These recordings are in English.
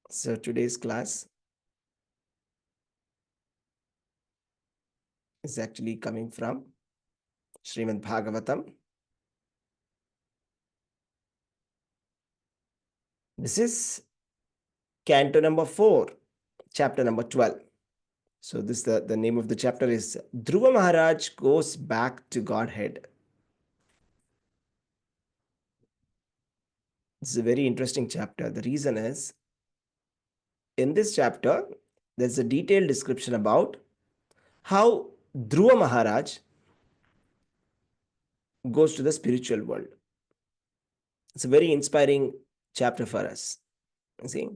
So today's class is actually coming from Srimad Bhagavatam. This is Canto number 4, chapter number 12. So this the name of the chapter is Dhruva Maharaj goes back to Godhead. It's a very interesting chapter. The reason is in this chapter there's a detailed description about how Dhruva Maharaj goes to the spiritual world. It's a very inspiring chapter for us. You see,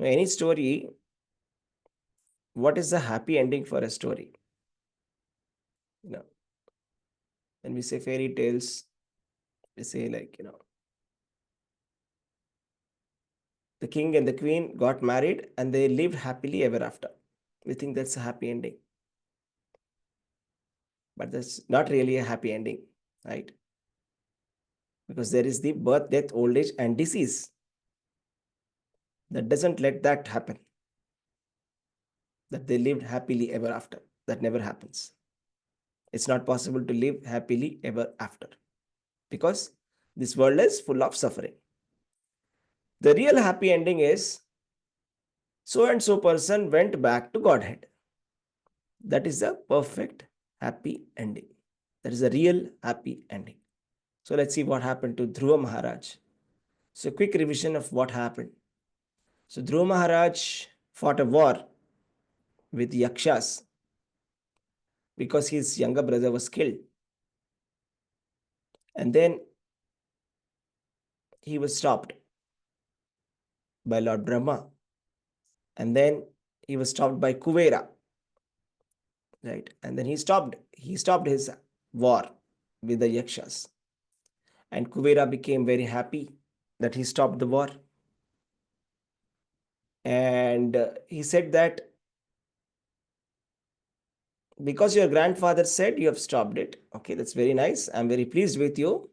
any story, what is the happy ending for a story? You know, when we say fairy tales, we say the king and the queen got married and they lived happily ever after. We think that's a happy ending, but that's not really a happy ending, right? Because there is the birth, death, old age, and disease that doesn't let that happen. That they lived happily ever after. That never happens. It's not possible to live happily ever after because this world is full of suffering. The real happy ending is so and so person went back to Godhead. That is a perfect happy ending. That is a real happy ending. So let's see what happened to Dhruva Maharaj. So, quick revision of what happened. So, Dhruva Maharaj fought a war with Yakshas because his younger brother was killed. And then he was stopped by Lord Brahma. And then he was stopped by Kuvera. Right? And then he stopped his war with the Yakshas. And Kuvera became very happy that he stopped the war. And he said that because your grandfather said you have stopped it. Okay, that's very nice. I'm very pleased with you.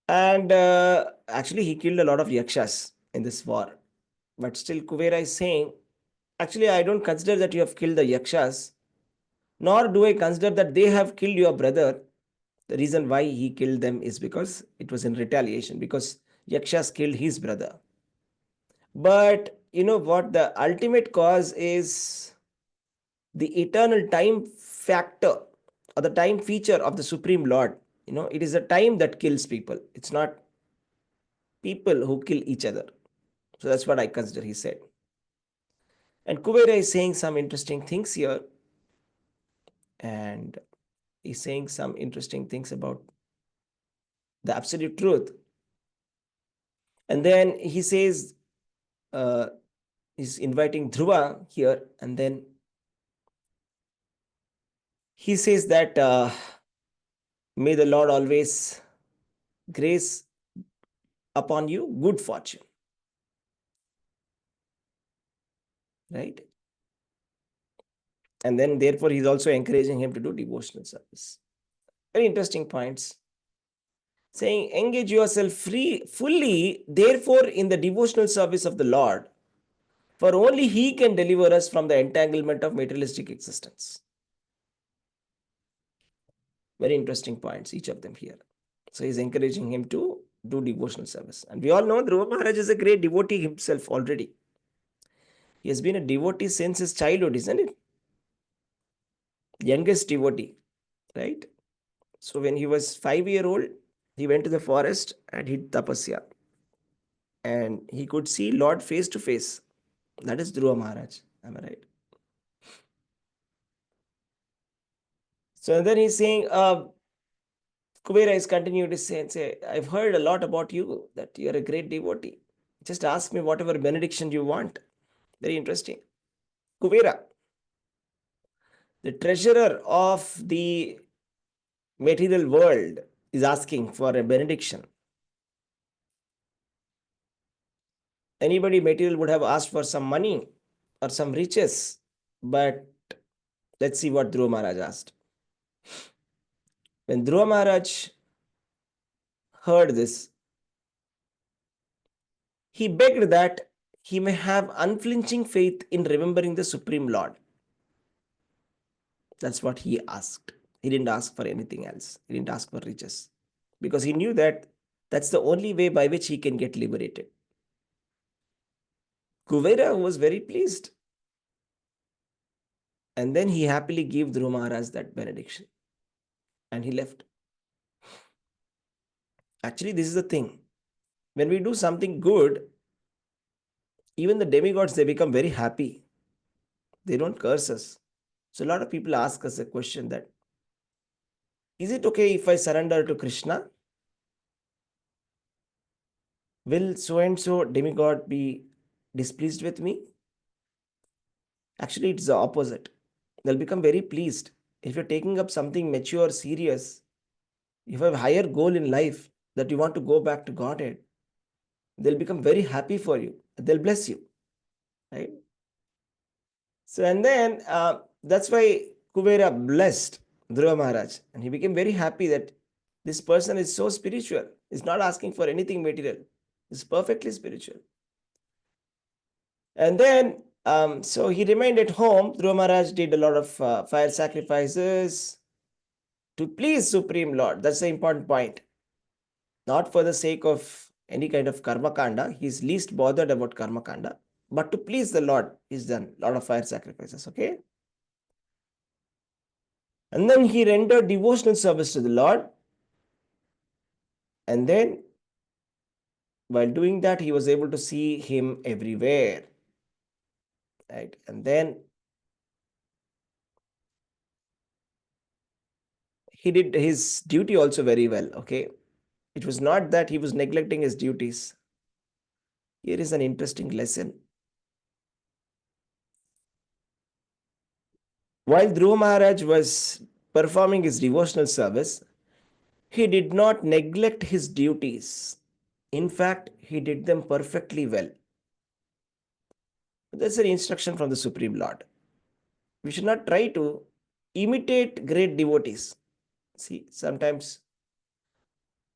And actually, he killed a lot of Yakshas in this war. But still, Kuvera is saying, actually, I don't consider that you have killed the Yakshas, nor do I consider that they have killed your brother. The reason why he killed them is because it was in retaliation, because Yakshas killed his brother. But you know what? The ultimate cause is the eternal time factor or the time feature of the Supreme Lord. It is the time that kills people. It's not people who kill each other. So that's what I consider, he said. And Kuvera is saying some interesting things here. And he's saying some interesting things about the absolute truth. And then he says, uh, he's inviting Dhruva here. And then he says that may the Lord always grace upon you good fortune. Right? And then therefore he's also encouraging him to do devotional service. Very interesting points. Saying engage yourself fully therefore in the devotional service of the Lord, for only he can deliver us from the entanglement of materialistic existence. Very interesting points, each of them here. So he's encouraging him to do devotional service. And we all know Dhruva Maharaj is a great devotee himself already. He has been a devotee since his childhood, isn't it? Youngest devotee, right? So when he was 5 years old, he went to the forest and did tapasya. And he could see Lord face to face. That is Dhruva Maharaj. Am I right? So then he's saying, Kubera is continuing to say, I've heard a lot about you, that you're a great devotee. Just ask me whatever benediction you want. Very interesting. Kubera, the treasurer of the material world, is asking for a benediction. Anybody material would have asked for some money or some riches, but let's see what Dhruva Maharaj asked. When Dhruva Maharaj heard this, he begged that he may have unflinching faith in remembering the Supreme Lord. That's what he asked. He didn't ask for anything else. He didn't ask for riches because he knew that that's the only way by which he can get liberated. Kuvera was very pleased. And then he happily gave Dhruva Maharaj that benediction. And he left. Actually, this is the thing. When we do something good, even the demigods, they become very happy. They don't curse us. So a lot of people ask us a question that, is it okay if I surrender to Krishna? Will so and so demigod be displeased with me? Actually, it's the opposite. They'll become very pleased. If you're taking up something mature, serious, you have a higher goal in life that you want to go back to Godhead, they'll become very happy for you. They'll bless you, right? So, and then that's why Kuvera blessed Dhruva Maharaj, and he became very happy that this person is so spiritual. He's not asking for anything material. He's perfectly spiritual. And then, so he remained at home. Dhruva Maharaj did a lot of fire sacrifices to please Supreme Lord. That's the important point. Not for the sake of any kind of karma kanda. He's least bothered about karma kanda. But to please the Lord, he's done a lot of fire sacrifices, okay? And then he rendered devotional service to the Lord. And then, while doing that, he was able to see him everywhere, right? And then he did his duty also very well, okay? It was not that he was neglecting his duties. Here is an interesting lesson. While Dhruva Maharaj was performing his devotional service, he did not neglect his duties. In fact, he did them perfectly well. That's an instruction from the Supreme Lord. We should not try to imitate great devotees. See, sometimes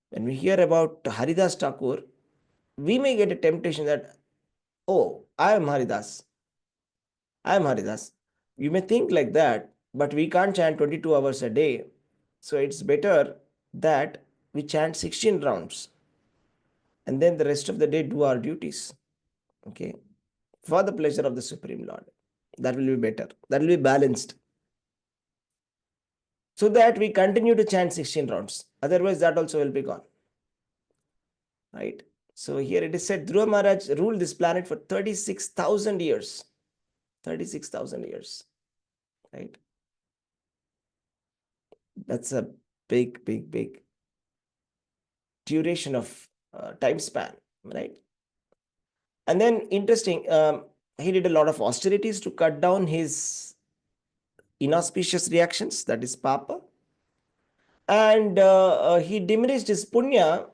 when we hear about Haridas Thakur, we may get a temptation that, oh, I am Haridas. I am Haridas. You may think like that, but we can't chant 22 hours a day. So it's better that we chant 16 rounds and then the rest of the day do our duties. Okay. For the pleasure of the Supreme Lord. That will be better. That will be balanced. So that we continue to chant 16 rounds. Otherwise, that also will be gone. Right? So here it is said, Dhruva Maharaj ruled this planet for 36,000 years. 36,000 years. Right? That's a big, big, big duration of time span. Right? And then interesting, he did a lot of austerities to cut down his inauspicious reactions, that is papa. And he diminished his punya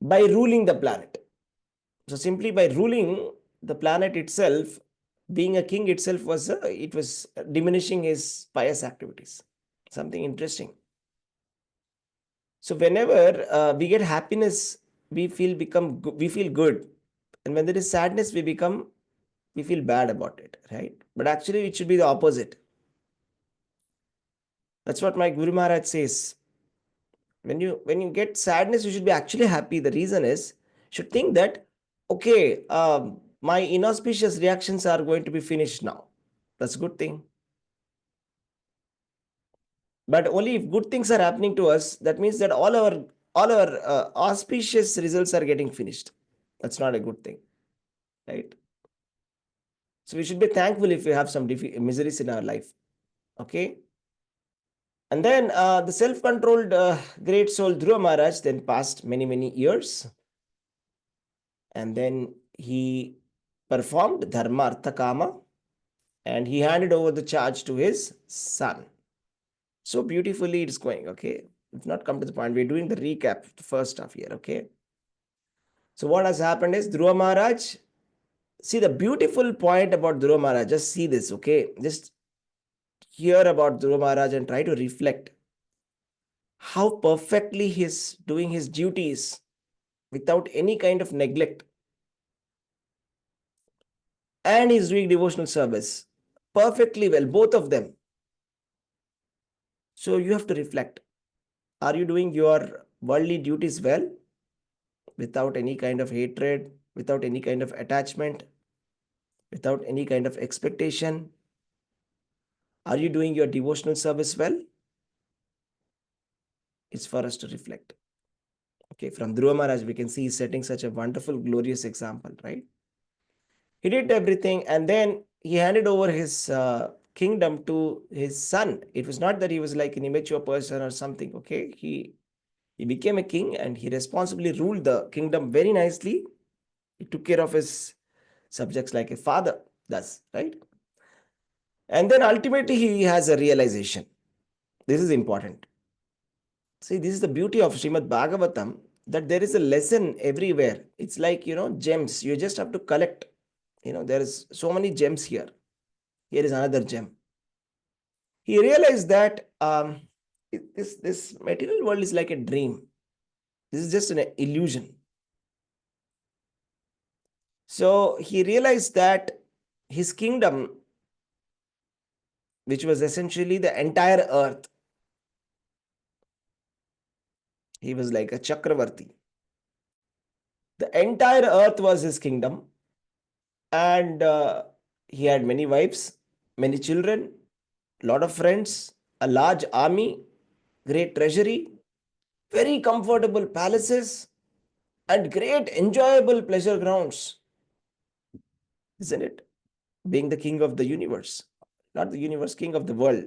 by ruling the planet. So simply by ruling the planet itself, being a king itself was it was diminishing his pious activities. Something interesting. So whenever we get happiness, we feel good, and when there is sadness, we feel bad about it, right? But actually, it should be the opposite. That's what my Guru Maharaj says. When you get sadness, you should be actually happy. The reason is, you should think that, okay, my inauspicious reactions are going to be finished now. That's a good thing. But only if good things are happening to us, that means that all our auspicious results are getting finished. That's not a good thing, right? So we should be thankful if we have some miseries in our life. Okay. And then the self-controlled great soul Dhruva Maharaj then passed many, many years. And then he performed Dharma Artha Kama and he handed over the charge to his son. So beautifully it's going, okay? It's not come to the point. We're doing the recap, the first half here, okay? So what has happened is Dhruva Maharaj, see the beautiful point about Dhruva Maharaj, just see this, okay? Just hear about Dhruva Maharaj and try to reflect how perfectly he's doing his duties without any kind of neglect. And he's doing devotional service perfectly well, both of them. So you have to reflect. Are you doing your worldly duties well, without any kind of hatred, without any kind of attachment, without any kind of expectation? Are you doing your devotional service well? It's for us to reflect. Okay, from Dhruva Maharaj, we can see he's setting such a wonderful, glorious example, right? He did everything and then he handed over his kingdom to his son. It was not that he was like an immature person or something, okay? He became a king and he responsibly ruled the kingdom very nicely. He took care of his subjects like a father does, right? And then ultimately he has a realization. This is important. See, this is the beauty of Srimad Bhagavatam, that there is a lesson everywhere. It's like, gems. You just have to collect. There is so many gems here. Here is another gem. He realized that this material world is like a dream. This is just an illusion. So he realized that his kingdom, which was essentially the entire earth, he was like a Chakravarti. The entire earth was his kingdom, and he had many wives, many children, lot of friends, a large army, great treasury, very comfortable palaces, and great enjoyable pleasure grounds. Isn't it? Being the king of the universe, not the universe, king of the world.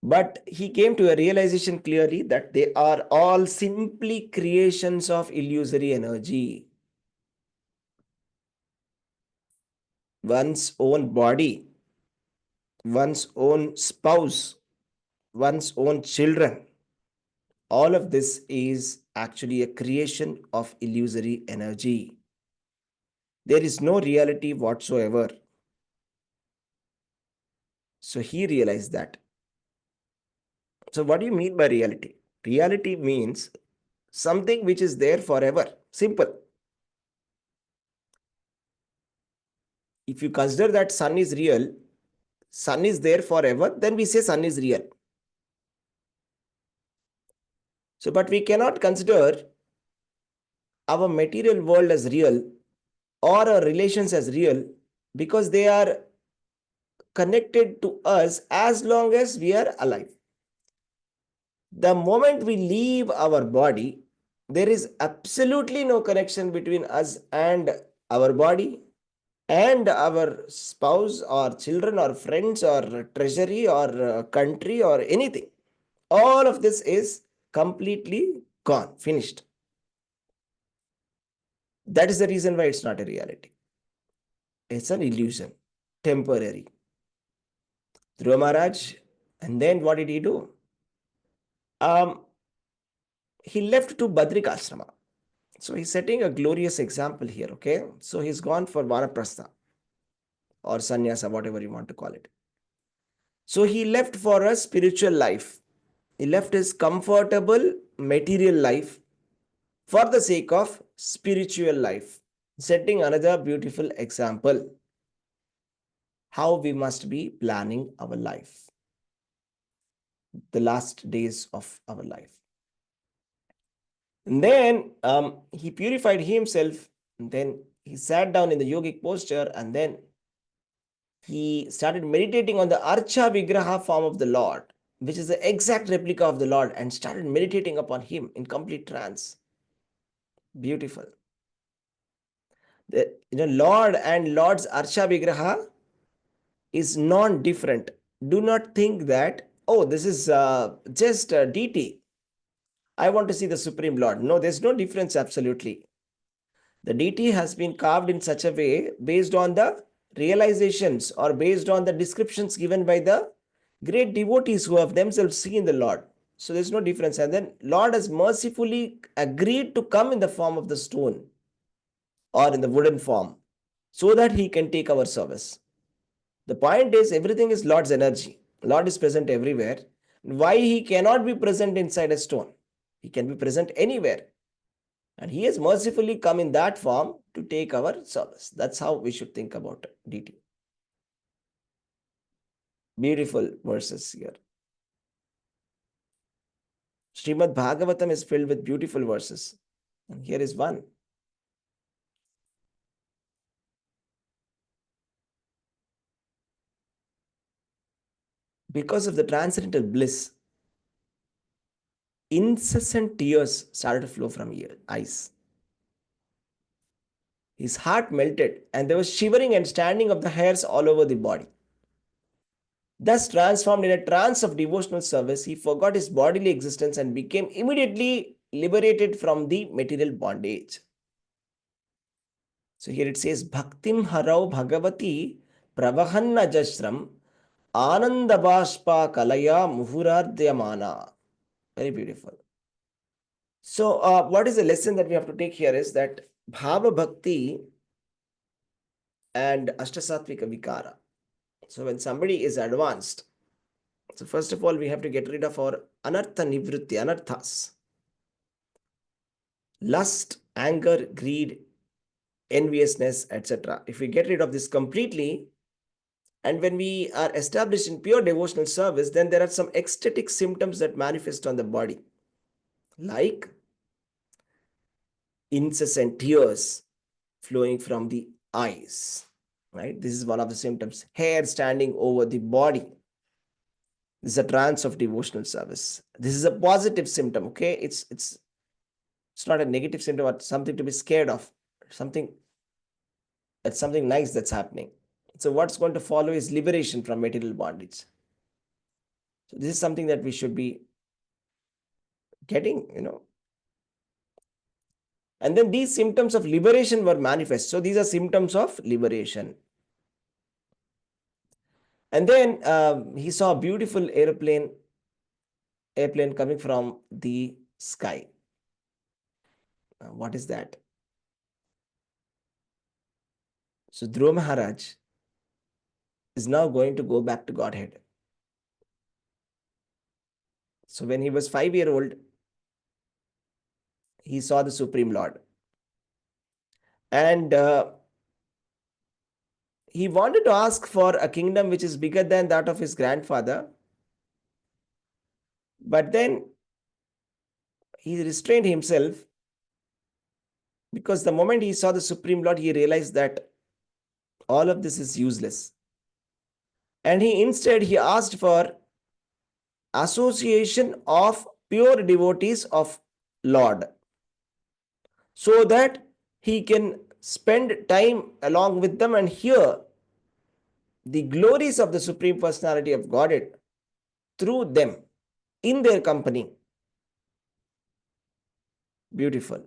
But he came to a realization clearly that they are all simply creations of illusory energy. One's own body, one's own spouse, one's own children, all of this is actually a creation of illusory energy. There is no reality whatsoever. So he realized that. So what do you mean by reality? Reality means something which is there forever. Simple. If you consider that sun is real, sun is there forever, then we say sun is real. So, but we cannot consider our material world as real or our relations as real, because they are connected to us as long as we are alive. The moment we leave our body, there is absolutely no connection between us and our body and our spouse or children or friends or treasury or country or anything. All of this is completely gone, finished. That is the reason why it's not a reality. It's an illusion, temporary. Dhruva Maharaj, and then what did he do? He left to Badrikashrama. So he's setting a glorious example here, okay? So he's gone for Vanaprastha or Sannyasa, whatever you want to call it. So he left for a spiritual life. He left his comfortable material life for the sake of spiritual life, setting another beautiful example how we must be planning our life, the last days of our life. And then he purified himself, and then he sat down in the yogic posture, and then he started meditating on the Archa Vigraha form of the Lord, which is the exact replica of the Lord, and started meditating upon him in complete trance. Beautiful. The Lord and Lord's Archa Vigraha is non-different. Do not think that, oh, this is just a deity. I want to see the Supreme Lord. No, there's no difference absolutely. The deity has been carved in such a way based on the realizations or based on the descriptions given by the great devotees who have themselves seen the Lord. So there's no difference. And then Lord has mercifully agreed to come in the form of the stone or in the wooden form so that he can take our service. The point is, everything is Lord's energy. Lord is present everywhere. Why he cannot be present inside a stone? He can be present anywhere. And he has mercifully come in that form to take our service. That's how we should think about deity. Beautiful verses here. Srimad Bhagavatam is filled with beautiful verses. And here is one. Because of the transcendental bliss, incessant tears started to flow from eyes. His heart melted, and there was shivering and standing of the hairs all over the body. Thus, transformed in a trance of devotional service, he forgot his bodily existence and became immediately liberated from the material bondage. So here it says, Bhaktim harau bhagavati pravahanna jasram anandabashpa kalaya muhurardhyamana. Very beautiful. So what is the lesson that we have to take here is that Bhava Bhakti and Ashtasatvika Vikara. So when somebody is advanced, so first of all, we have to get rid of our anartha nivritti, anarthas. Lust, anger, greed, enviousness, etc. If we get rid of this completely, and when we are established in pure devotional service, then there are some ecstatic symptoms that manifest on the body, like incessant tears flowing from the eyes, right? This is one of the symptoms. Hair standing over the body. This is a trance of devotional service. This is a positive symptom, okay? It's not a negative symptom or something to be scared of. Something nice that's happening. So what's going to follow is liberation from material bondage. So this is something that we should be getting, And then these symptoms of liberation were manifest. So these are symptoms of liberation. And then he saw a beautiful airplane coming from the sky. What is that? So Dhruva Maharaj is now going to go back to Godhead. So when he was 5 years old, he saw the Supreme Lord. And he wanted to ask for a kingdom which is bigger than that of his grandfather. But then he restrained himself, because the moment he saw the Supreme Lord, he realized that all of this is useless. And he asked for association of pure devotees of Lord, so that he can spend time along with them and hear the glories of the Supreme Personality of Godhead through them, in their company. Beautiful.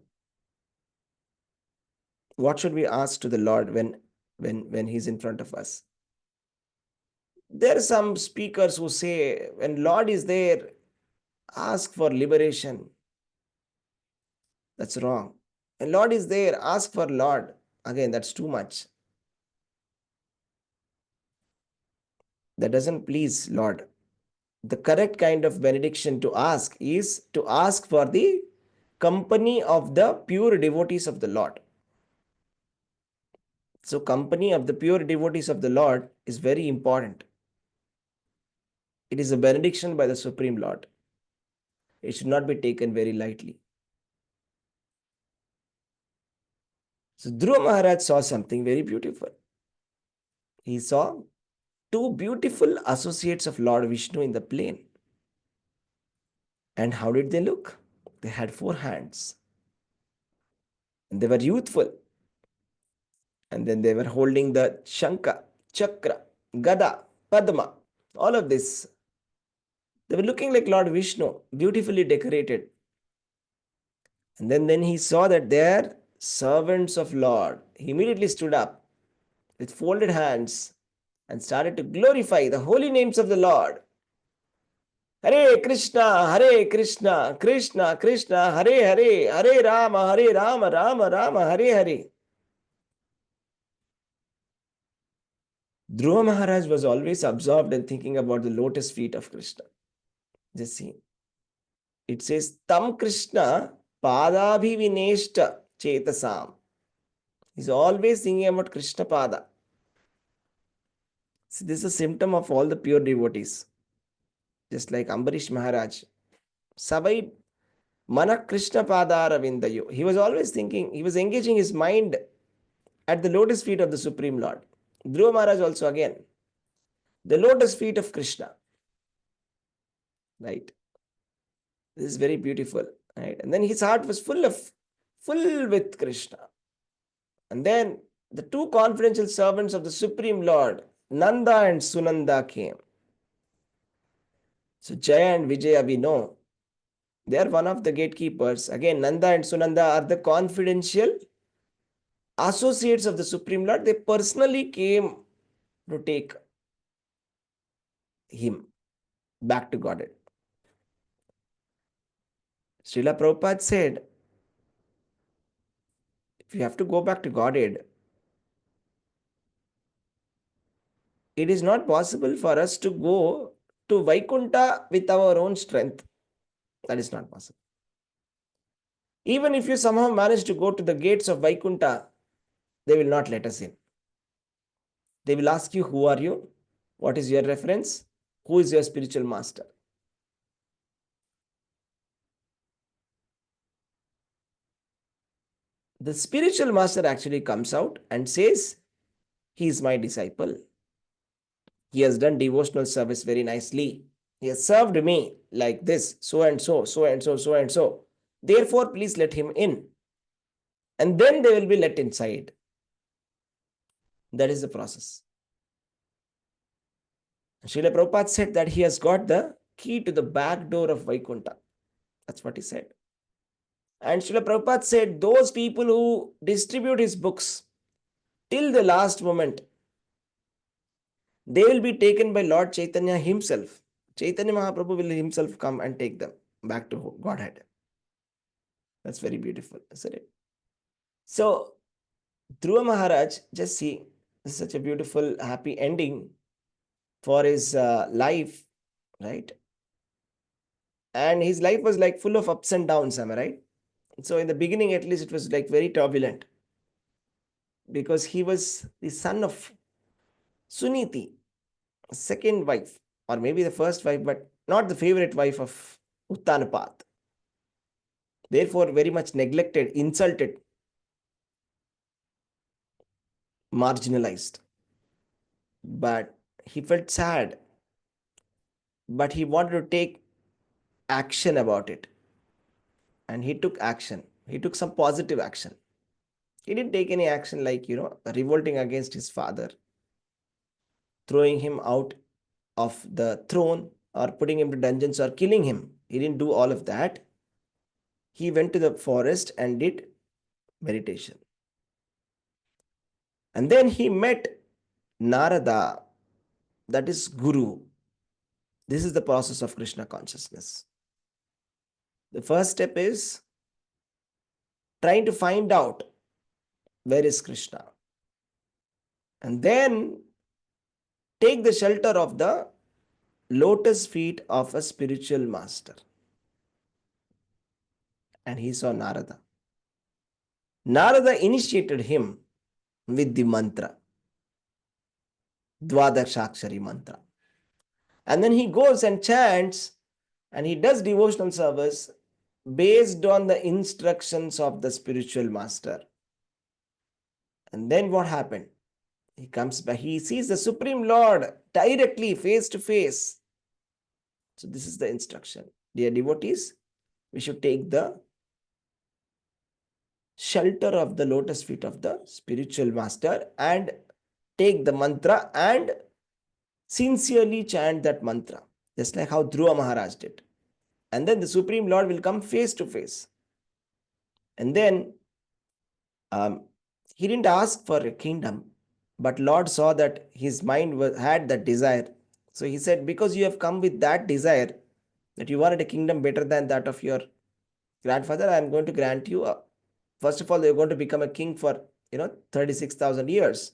What should we ask to the Lord when he's in front of us? There are some speakers who say, when Lord is there, ask for liberation. That's wrong. When Lord is there, ask for Lord. Again, that's too much. That doesn't please Lord. The correct kind of benediction to ask is to ask for the company of the pure devotees of the Lord. So company of the pure devotees of the Lord is very important. It is a benediction by the Supreme Lord. It should not be taken very lightly. So Dhruva Maharaj saw something very beautiful. He saw two beautiful associates of Lord Vishnu in the plain. And how did they look? They had 4 hands. And they were youthful. And then they were holding the Shankha, Chakra, Gada, Padma, all of this. They were looking like Lord Vishnu, beautifully decorated. And then he saw that they are servants of Lord. He immediately stood up with folded hands and started to glorify the holy names of the Lord. Hare Krishna, Krishna Krishna, Hare Hare, Hare Rama, Rama Rama, Hare Hare. Dhruva Maharaj was always absorbed in thinking about the lotus feet of Krishna. Just see. It says, Tam Krishna Padabhivineshta Chetasam. He's always thinking about Krishna Pada. See, this is a symptom of all the pure devotees. Just like Ambarish Maharaj. Sabai Mana Krishna Padara Vindayo. He was always thinking, he was engaging his mind at the lotus feet of the Supreme Lord. Dhruva Maharaj also again. The lotus feet of Krishna. Right. This is very beautiful. Right. And then his heart was full with Krishna. And then the two confidential servants of the Supreme Lord, Nanda and Sunanda, came. So Jaya and Vijaya, we know, they are one of the gatekeepers. Again, Nanda and Sunanda are the confidential associates of the Supreme Lord. They personally came to take him back to Godhead. Srila Prabhupada said, if you have to go back to Godhead, it is not possible for us to go to Vaikuntha with our own strength. That is not possible. Even if you somehow manage to go to the gates of Vaikuntha, they will not let us in. They will ask you, who are you? What is your reference? Who is your spiritual master? The spiritual master actually comes out and says, he is my disciple. He has done devotional service very nicely. He has served me like this, so and so, so and so, so and so. Therefore, please let him in. And then they will be let inside. That is the process. Srila Prabhupada said that he has got the key to the back door of Vaikuntha. That's what he said. And Srila Prabhupada said, those people who distribute his books till the last moment, they will be taken by Lord Chaitanya himself. Chaitanya Mahaprabhu will himself come and take them back to Godhead. That's very beautiful, isn't it? So, Dhruva Maharaj, just see, this is such a beautiful, happy ending for his life, right? And his life was like full of ups and downs, am I right? So, in the beginning, at least, it was like very turbulent because he was the son of Suniti, second wife, or maybe the first wife, but not the favorite wife of Uttanapath. Therefore, very much neglected, insulted, marginalized. But he felt sad. But he wanted to take action about it. And he took action. He took some positive action. He didn't take any action like, revolting against his father, throwing him out of the throne or putting him to dungeons or killing him. He didn't do all of that. He went to the forest and did meditation. And then he met Narada, that is Guru. This is the process of Krishna consciousness. The first step is trying to find out where is Krishna. And then take the shelter of the lotus feet of a spiritual master. And he saw Narada. Narada initiated him with the mantra, Dvadakshakshari mantra. And then he goes and chants and he does devotional service based on the instructions of the spiritual master. And then what happened? He comes back, he sees the Supreme Lord directly, face to face. So this is the instruction. Dear devotees, we should take the shelter of the lotus feet of the spiritual master and take the mantra and sincerely chant that mantra, just like how Dhruva Maharaj did. And then the Supreme Lord will come face to face. And then he didn't ask for a kingdom, but Lord saw that his mind had that desire. So he said, because you have come with that desire, that you wanted a kingdom better than that of your grandfather, I am going to grant you. First of all, you're going to become a king for 36,000 years.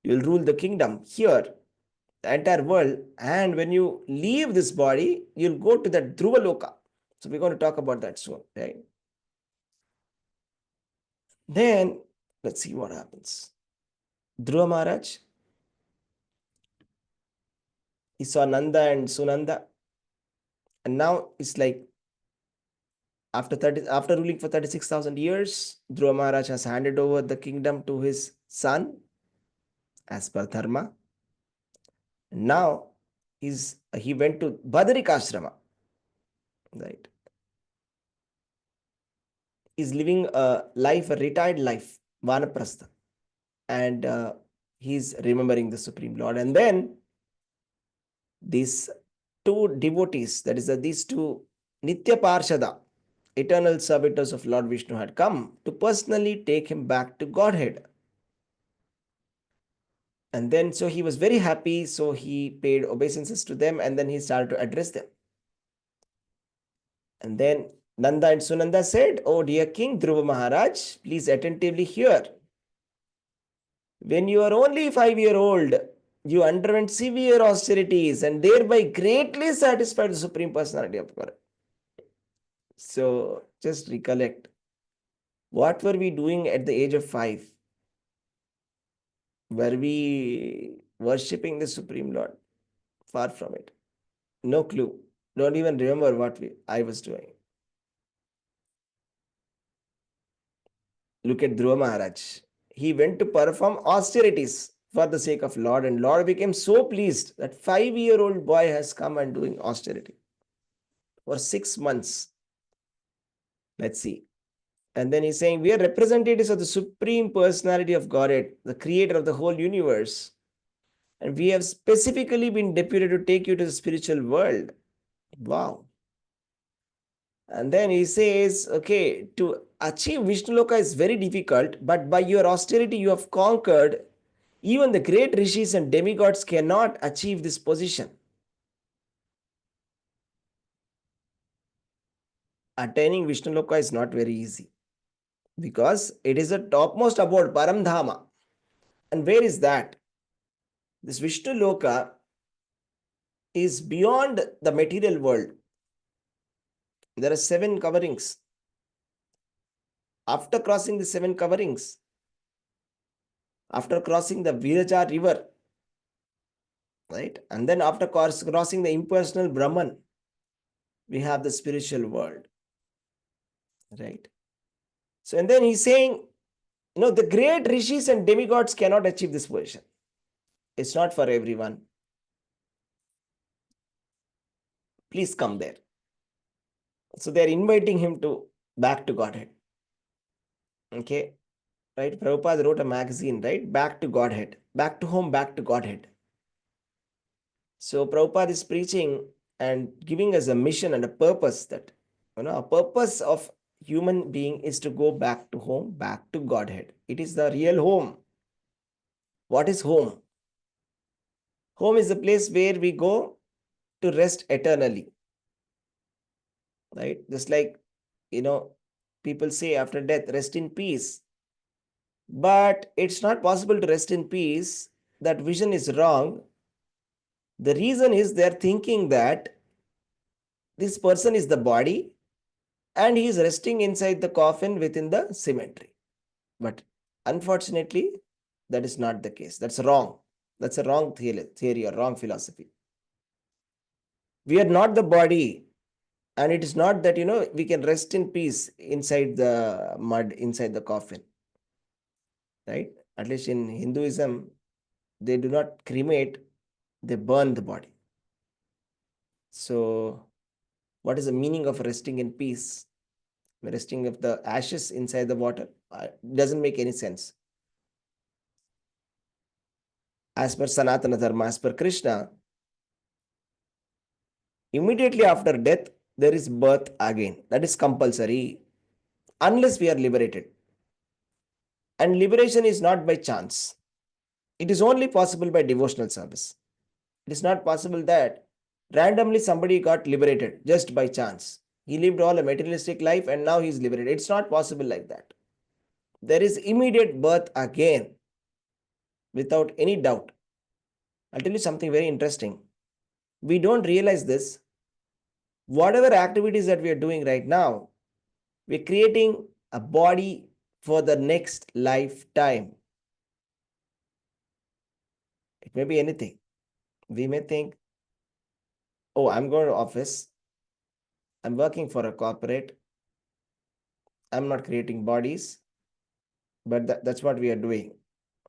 You will rule the kingdom here. the entire world. And when you leave this body, you'll go to that Dhruva Loka. So we're going to talk about that soon, right? Then let's see what happens. Dhruva Maharaj, he saw Nanda and Sunanda, and now it's like after ruling for 36,000 years, Dhruva Maharaj has handed over the kingdom to his son as per dharma. Now he went to Badarikashrama, right? He's living a retired life, Vanaprastha, and he's remembering the Supreme Lord. And then these two devotees, that is, these two Nitya Parshada, eternal servitors of Lord Vishnu, had come to personally take him back to Godhead. And then, so he was very happy, so he paid obeisances to them, and then he started to address them. And then Nanda and Sunanda said, "Oh dear King Dhruva Maharaj, please attentively hear. When you are only 5 years old, you underwent severe austerities and thereby greatly satisfied the Supreme Personality of God." So just recollect, what were we doing at the age of 5? Were we worshipping the Supreme Lord? Far from it. No clue. Don't even remember what I was doing. Look at Dhruva Maharaj. He went to perform austerities for the sake of Lord, and Lord became so pleased that 5-year-old boy has come and doing austerity for 6 months. Let's see. And then he's saying, we are representatives of the Supreme Personality of Godhead, the creator of the whole universe. And we have specifically been deputed to take you to the spiritual world. Wow. And then he says, okay, to achieve Vishnu Loka is very difficult, but by your austerity you have conquered. Even the great rishis and demigods cannot achieve this position. Attaining Vishnu Loka is not very easy because it is the topmost abode, Paramdhama. And where is that? This Vishnu Loka is beyond the material world. There are 7 coverings. After crossing the 7 coverings, after crossing the Viraja river, right? And then after crossing the impersonal Brahman, we have the spiritual world, right? So, and then he's saying, the great rishis and demigods cannot achieve this position. It's not for everyone. Please come there. So they're inviting him back to Godhead. Okay, right? Prabhupada wrote a magazine, right? Back to Godhead, back to home, back to Godhead. So Prabhupada is preaching and giving us a mission and a purpose that, a purpose of human being is to go back to home, back to Godhead. It is the real home. What is home? Home is the place where we go to rest eternally, right? Just like, people say after death, rest in peace. But it's not possible to rest in peace. That vision is wrong. The reason is they're thinking that this person is the body and he is resting inside the coffin within the cemetery. But unfortunately, that is not the case. That's wrong. That's a wrong theory or wrong philosophy. We are not the body, and it is not that, we can rest in peace inside the mud, inside the coffin, right? At least in Hinduism, they do not cremate, they burn the body. So what is the meaning of resting in peace? Resting of the ashes inside the water doesn't make any sense. As per Sanatana Dharma, as per Krishna, immediately after death, there is birth again. That is compulsory, unless we are liberated. And liberation is not by chance. It is only possible by devotional service. It is not possible that randomly somebody got liberated just by chance. He lived all a materialistic life and now he is liberated. It's not possible like that. There is immediate birth again, without any doubt. I'll tell you something very interesting. We don't realize this. Whatever activities that we are doing right now, we're creating a body for the next lifetime. It may be anything. We may think, oh, I'm going to office, I'm working for a corporate, I'm not creating bodies, but that's what we are doing.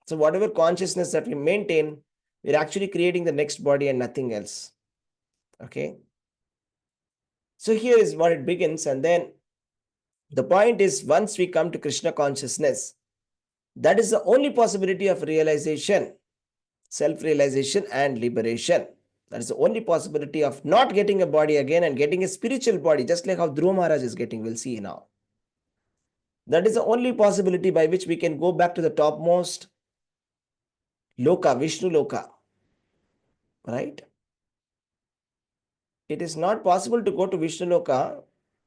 So whatever consciousness that we maintain, we're actually creating the next body and nothing else. Okay. So here is what it begins, and then the point is, once we come to Krishna consciousness, that is the only possibility of realization, self-realization and liberation. That is the only possibility of not getting a body again and getting a spiritual body, just like how Dhruva Maharaj is getting. We'll see now. That is the only possibility by which we can go back to the topmost loka, Vishnu loka. Right? It is not possible to go to Vishnu loka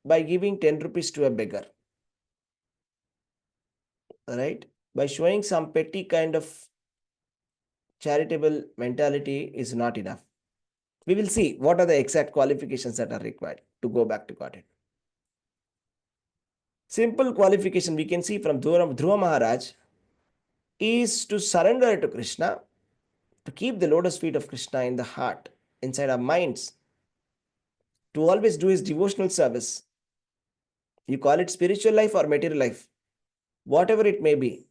by giving 10 rupees to a beggar. Right? By showing some petty kind of charitable mentality is not enough. We will see what are the exact qualifications that are required to go back to Godhead. Simple qualification we can see from Dhruva Maharaj is to surrender to Krishna, to keep the lotus feet of Krishna in the heart, inside our minds, to always do his devotional service. You call it spiritual life or material life, whatever it may be,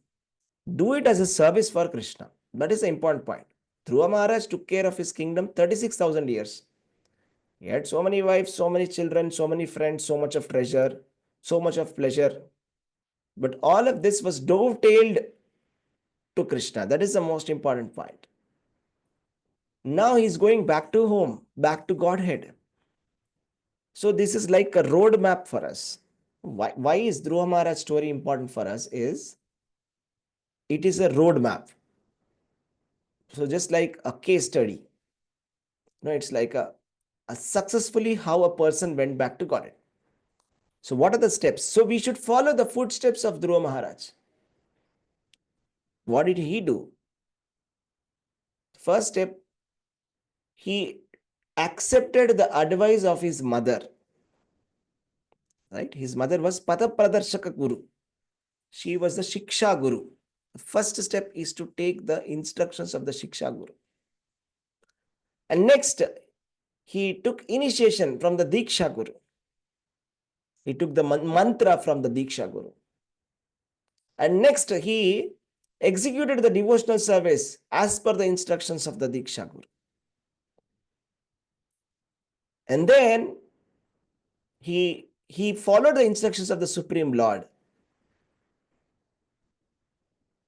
do it as a service for Krishna. That is the important point. Dhruva Maharaj took care of his kingdom 36,000 years. He had so many wives, so many children, so many friends, so much of treasure, so much of pleasure. But all of this was dovetailed to Krishna. That is the most important point. Now he's going back to home, back to Godhead. So this is like a roadmap for us. Why is Dhruva Maharaj story important for us is, it is a roadmap. So just like a case study, it's like a successfully how a person went back to Godhead. So what are the steps? So we should follow the footsteps of Dhruva Maharaj. What did he do? First step, he accepted the advice of his mother. Right? His mother was Pada Pradarshaka Guru. She was the Shiksha Guru. The first step is to take the instructions of the Shiksha Guru. And next, he took initiation from the Diksha Guru. He took the mantra from the Diksha Guru. And next, he executed the devotional service as per the instructions of the Diksha Guru. And then he followed the instructions of the Supreme Lord.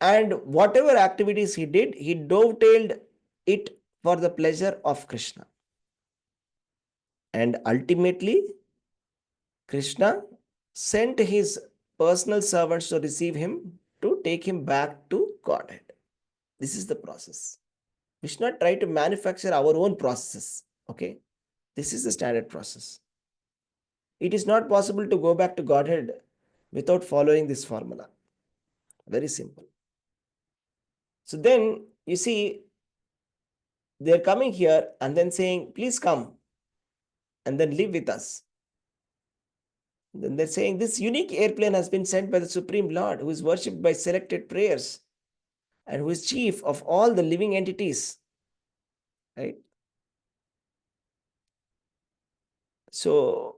And whatever activities he did, he dovetailed it for the pleasure of Krishna. And ultimately, Krishna sent his personal servants to receive him, to take him back to Godhead. This is the process. We should not try to manufacture our own processes. Okay? This is the standard process. It is not possible to go back to Godhead without following this formula. Very simple. So then, you see, they're coming here and then saying, please come and then live with us. Then they're saying, this unique airplane has been sent by the Supreme Lord, who is worshipped by selected prayers and who is chief of all the living entities. Right? So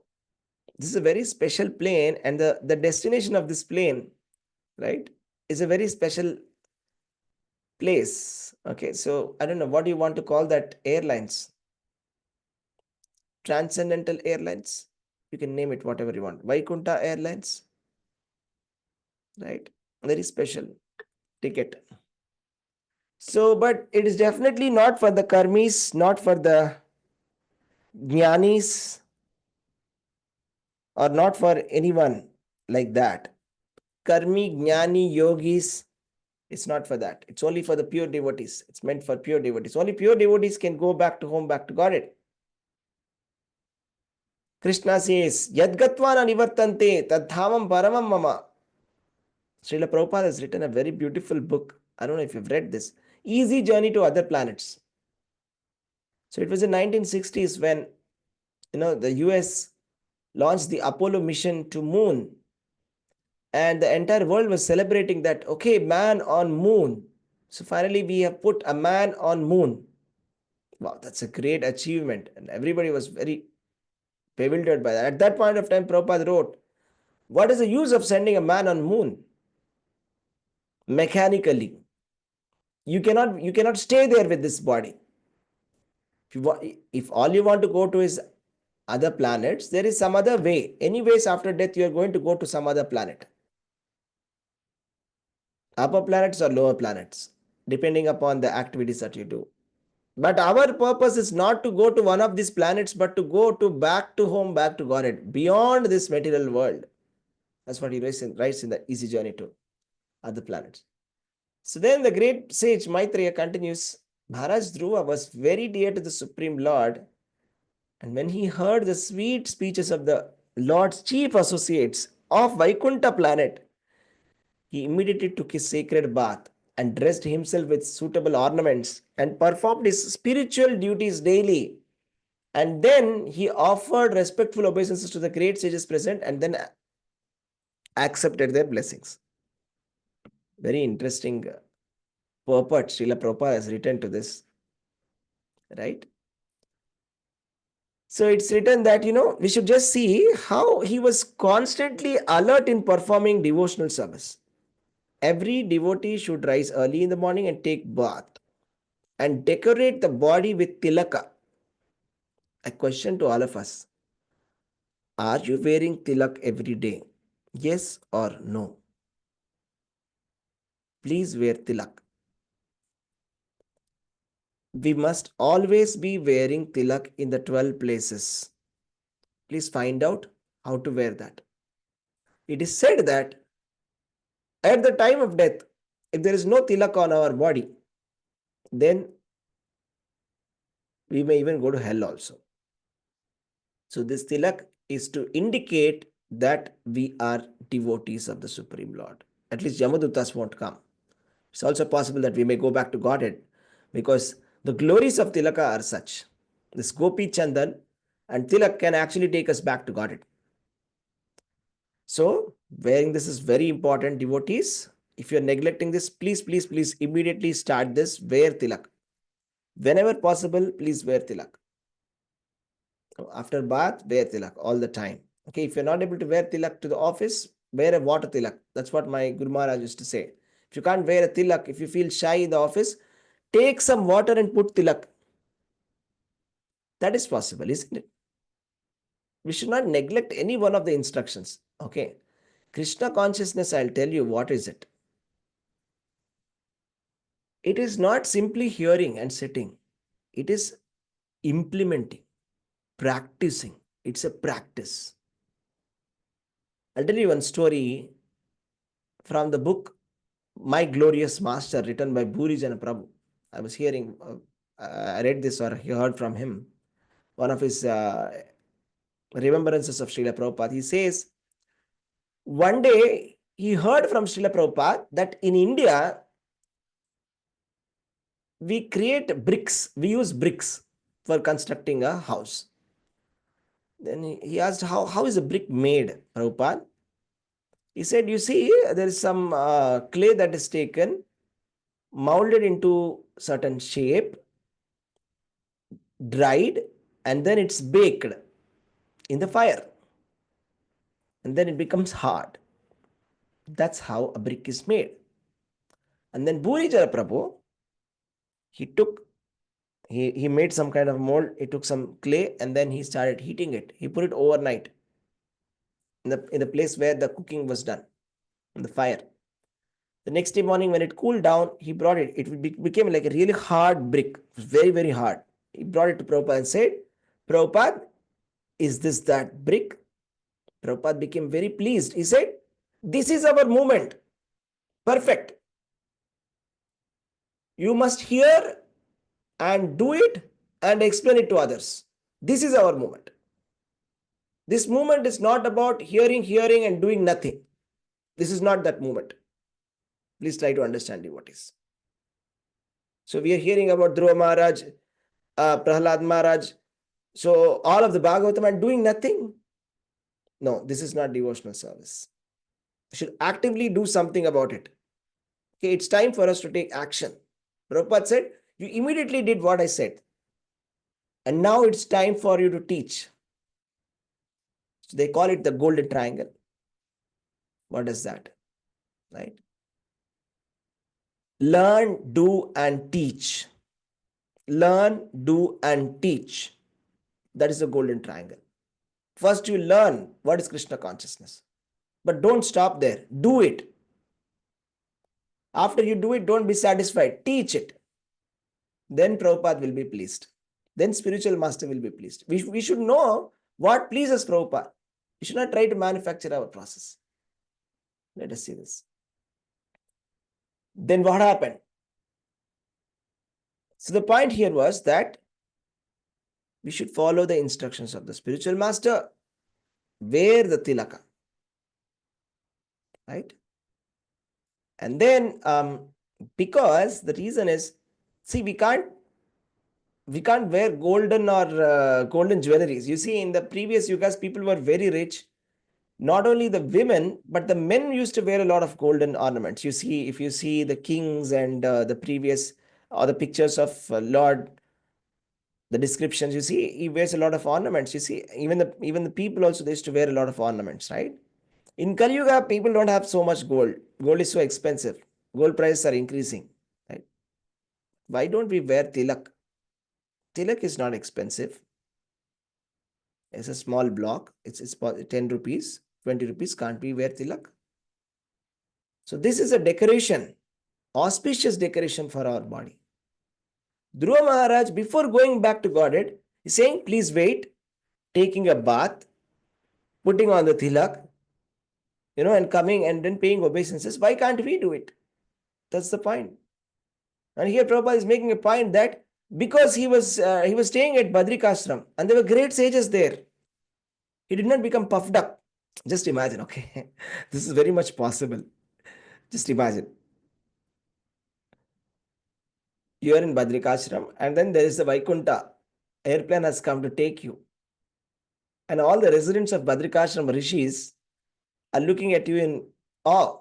this is a very special plane, and the destination of this plane, right, is a very special place. Okay, so I don't know, what do you want to call that airlines? Transcendental Airlines? You can name it whatever you want. Vaikunta Airlines? Right? Very special ticket. So, but it is definitely not for the karmis, not for the jnanis, or not for anyone like that. Karmi, jnani, yogis, it's not for that. It's only for the pure devotees. It's meant for pure devotees. Only pure devotees can go back to home, back to Godhead. Krishna says, Yadgatvana nivartante tadhamam paramam mama. Srila Prabhupada has written a very beautiful book. I don't know if you've read this. Easy Journey to Other Planets. So it was in 1960s when the US launched the Apollo mission to moon, and the entire world was celebrating that, okay, man on moon. So finally we have put a man on moon. Wow, that's a great achievement, and everybody was very bewildered by that. At that point of time, Prabhupada wrote, what is the use of sending a man on moon mechanically? You cannot stay there with this body. If all you want to go to is other planets, there is some other way. Anyways, after death, you are going to go to some other planet. Upper planets or lower planets, depending upon the activities that you do. But our purpose is not to go to one of these planets, but to go to back to home, back to Godhead, beyond this material world. That's what he writes in the Easy Journey to Other Planets. So then the great sage Maitreya continues, Maharaj Dhruva was very dear to the Supreme Lord, and when he heard the sweet speeches of the Lord's chief associates of Vaikuntha planet, he immediately took his sacred bath and dressed himself with suitable ornaments and performed his spiritual duties daily. And then he offered respectful obeisances to the great sages present and then accepted their blessings. Very interesting purport Srila Prabhupada has written to this, right? So it's written that, we should just see how he was constantly alert in performing devotional service. Every devotee should rise early in the morning and take bath and decorate the body with tilaka. A question to all of us. Are you wearing tilak every day? Yes or no? Please wear tilak. We must always be wearing tilak in the 12 places. Please find out how to wear that. It is said that at the time of death, if there is no tilak on our body, then we may even go to hell also. So this tilak is to indicate that we are devotees of the Supreme Lord. At least Yamadutas won't come. It's also possible that we may go back to Godhead, because the glories of tilaka are such. This Gopi Chandan and tilak can actually take us back to Godhead. So wearing this is very important, devotees. If you're neglecting this, please immediately start this. Wear tilak. Whenever possible, please wear tilak. After bath, wear tilak all the time. Okay, if you're not able to wear tilak to the office, wear a water tilak. That's what my Guru Maharaj used to say. If you can't wear a tilak, if you feel shy in the office, take some water and put tilak. That is possible, isn't it? We should not neglect any one of the instructions. Okay. Krishna consciousness, I'll tell you what is it. It is not simply hearing and sitting. It is implementing, practicing. It's a practice. I'll tell you one story from the book My Glorious Master, written by Bhurijana Prabhu. I was hearing, I read this or heard from him, one of his remembrances of Srila Prabhupada. He says, one day he heard from Srila Prabhupada that in India, we create bricks, we use bricks for constructing a house. Then he asked, how is a brick made, Prabhupada? He said, you see, there is some clay that is taken, molded into certain shape, dried, and then it's baked in the fire. And then it becomes hard. That's how a brick is made. And then Bhurijana Prabhu, he made some kind of mold. He took some clay and then he started heating it. He put it overnight in the place where the cooking was done, in the fire. The next day morning, when it cooled down, he brought it. It became like a really hard brick, very, very hard. He brought it to Prabhupada and said, Prabhupada, is this that brick? Prabhupada became very pleased. He said, this is our movement. Perfect. You must hear and do it and explain it to others. This is our movement. This movement is not about hearing and doing nothing. This is not that movement. Please try to understand devotees. So we are hearing about Dhruva Maharaj Prahlad Maharaj. So all of the Bhagavatam and doing nothing. No, this is not devotional service. We should actively do something about it. Okay, it's time for us to take action. Prabhupada said, you immediately did what I said. And now it's time for you to teach. So they call it the golden triangle. What is that? Right? Learn, do, and teach. Learn, do, and teach. That is the golden triangle. First, you learn what is Krishna consciousness. But don't stop there. Do it. After you do it, don't be satisfied. Teach it. Then Prabhupada will be pleased. Then spiritual master will be pleased. We should know what pleases Prabhupada. We should not try to manufacture our process. Let us see this. Then what happened? So the point here was that we should follow the instructions of the spiritual master. Wear the tilaka. Right? And then because the reason is, see, we can't wear golden or golden jewelries. You see, in the previous yugas, people were very rich. Not only the women, but the men used to wear a lot of golden ornaments. You see, if you see the kings and the previous or the pictures of Lord, the descriptions, you see, he wears a lot of ornaments. You see, even the people also, they used to wear a lot of ornaments, right? In Kali Yuga, people don't have so much gold. Gold is so expensive. Gold prices are increasing, right? Why don't we wear tilak? Tilak is not expensive. It's a small block. It's 10 rupees, 20 rupees. Can't we wear tilak? So this is a decoration, auspicious decoration for our body. Dhruva Maharaj, before going back to Godhead, is saying, please wait, taking a bath, putting on the tilak, and coming and then paying obeisances. Why can't we do it? That's the point. And here Prabhupada is making a point that because he was staying at Badrikashram and there were great sages there, he did not become puffed up. Just imagine, okay? This is very much possible. Just imagine. You are in Badrikashram and then there is the Vaikunta. Airplane has come to take you. And all the residents of Badrikashram rishis are looking at you in awe.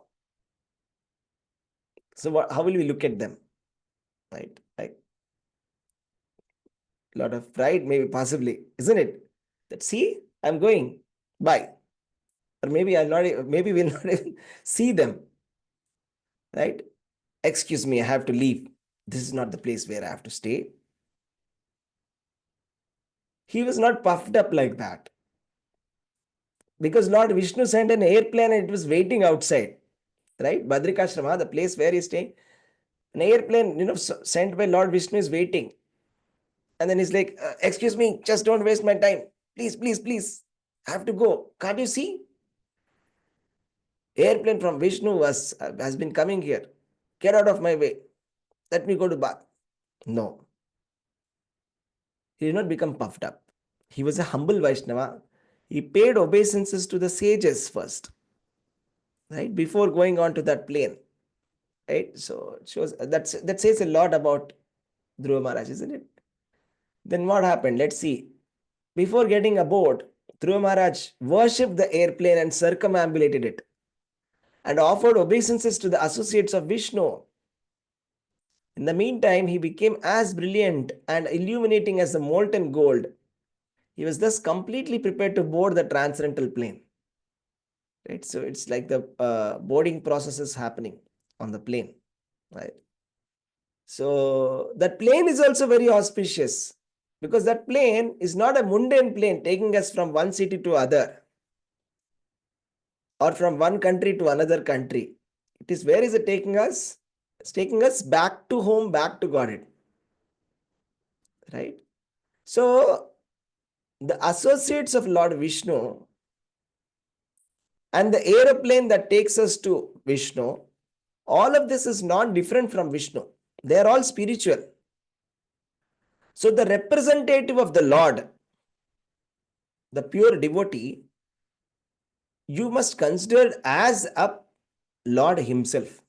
So how will we look at them? Right? Like a lot of pride, maybe, possibly, isn't it? That, see, I'm going. Bye. Or maybe we'll not even see them. Right? Excuse me, I have to leave. This is not the place where I have to stay. He was not puffed up like that. Because Lord Vishnu sent an airplane and it was waiting outside. Right? Badrikashrama, the place where he's staying. An airplane, sent by Lord Vishnu is waiting. And then he's like, excuse me, just don't waste my time. Please, please, please. I have to go. Can't you see? Airplane from Vishnu has been coming here. Get out of my way. Let me go to bath. No. He did not become puffed up. He was a humble Vaishnava. He paid obeisances to the sages first. Right? Before going on to that plane. Right? So it shows that says a lot about Dhruva Maharaj, isn't it? Then what happened? Let's see. Before getting aboard, Dhruva Maharaj worshipped the airplane and circumambulated it and offered obeisances to the associates of Vishnu. In the meantime, he became as brilliant and illuminating as the molten gold. He was thus completely prepared to board the transcendental plane. Right? So it's like the boarding process is happening on the plane. Right? So that plane is also very auspicious because that plane is not a mundane plane taking us from one city to other or from one country to another country. It is, where is it taking us? It's taking us back to home, back to Godhead. Right? So the associates of Lord Vishnu and the aeroplane that takes us to Vishnu, all of this is not different from Vishnu. They are all spiritual. So the representative of the Lord, the pure devotee, you must consider as a Lord himself.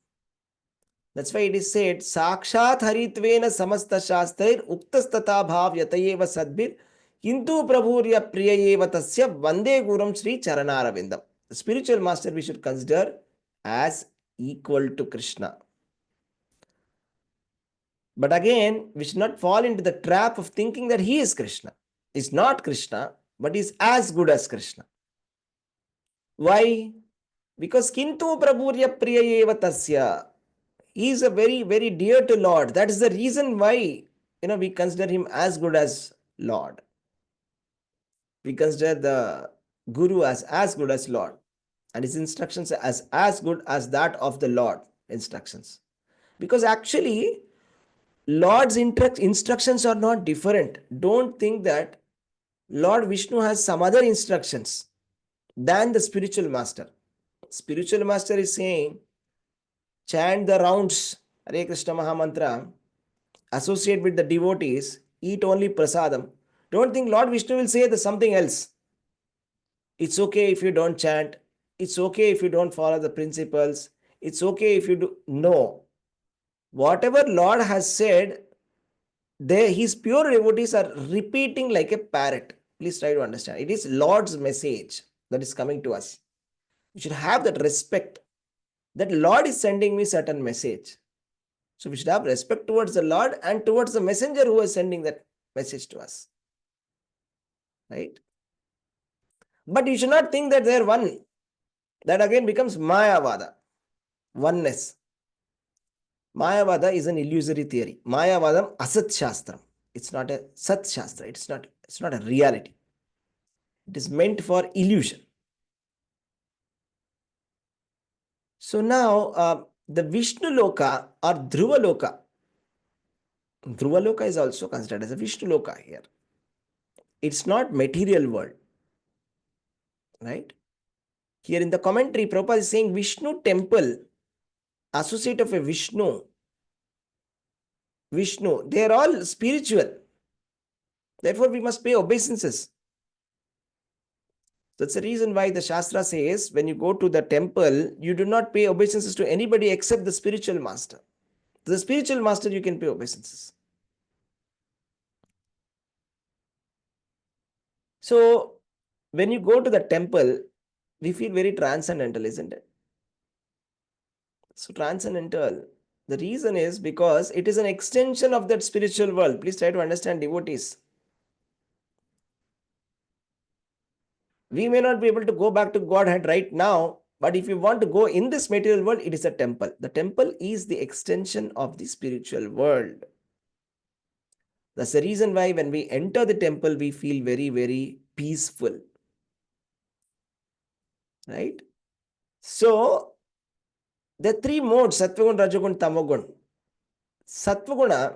That's why it is said, Sakshat Haritvena Samasta Shastrair Uktastata Bhav Yatayeva Sadbir Kintu Prabhurya Priyayeva Tasya Vande Gurum Sri Charanaravindam. The spiritual master we should consider as equal to Krishna. But again, we should not fall into the trap of thinking that he is Krishna. He's not Krishna, but he's as good as Krishna. Why? Because Kintu Prabhurya Priyayeva Tasya. He is a very, very dear to Lord. That is the reason why we consider him as good as Lord. We consider the Guru as good as Lord, and his instructions as good as that of the Lord instructions. Because actually, Lord's instructions are not different. Don't think that Lord Vishnu has some other instructions than the spiritual master. Spiritual master is saying, chant the rounds, Hare Krishna Mahamantra, associate with the devotees, eat only prasadam. Don't think Lord Vishnu will say something else. It's okay if you don't chant. It's okay if you don't follow the principles. It's okay if you do. No. Whatever Lord has said, his pure devotees are repeating like a parrot. Please try to understand. It is Lord's message that is coming to us. We should have that respect that Lord is sending me certain message. So we should have respect towards the Lord and towards the messenger who is sending that message to us. Right? But you should not think that they are one. That again becomes Mayavada, oneness. Mayavada is an illusory theory. Mayavadam asat shastram. It's not a sat shastra. It's not a reality. It is meant for illusion. So now the Vishnu Loka or Dhruva Loka. Dhruva Loka is also considered as a Vishnu Loka here. It's not material world. Right? Here in the commentary, Prabhupada is saying Vishnu temple, associate of a Vishnu, they are all spiritual. Therefore, we must pay obeisances. That's the reason why the Shastra says when you go to the temple, you do not pay obeisances to anybody except the spiritual master. To the spiritual master, you can pay obeisances. So, when you go to the temple, we feel very transcendental, isn't it? So, transcendental. The reason is because it is an extension of that spiritual world. Please try to understand, devotees. We may not be able to go back to Godhead right now, but if you want to go in this material world, it is a temple. The temple is the extension of the spiritual world. That's the reason why when we enter the temple, we feel very, very peaceful. Right? So, there are three modes, Sattvagun, Rajagun, Tamagun. Sattvaguna,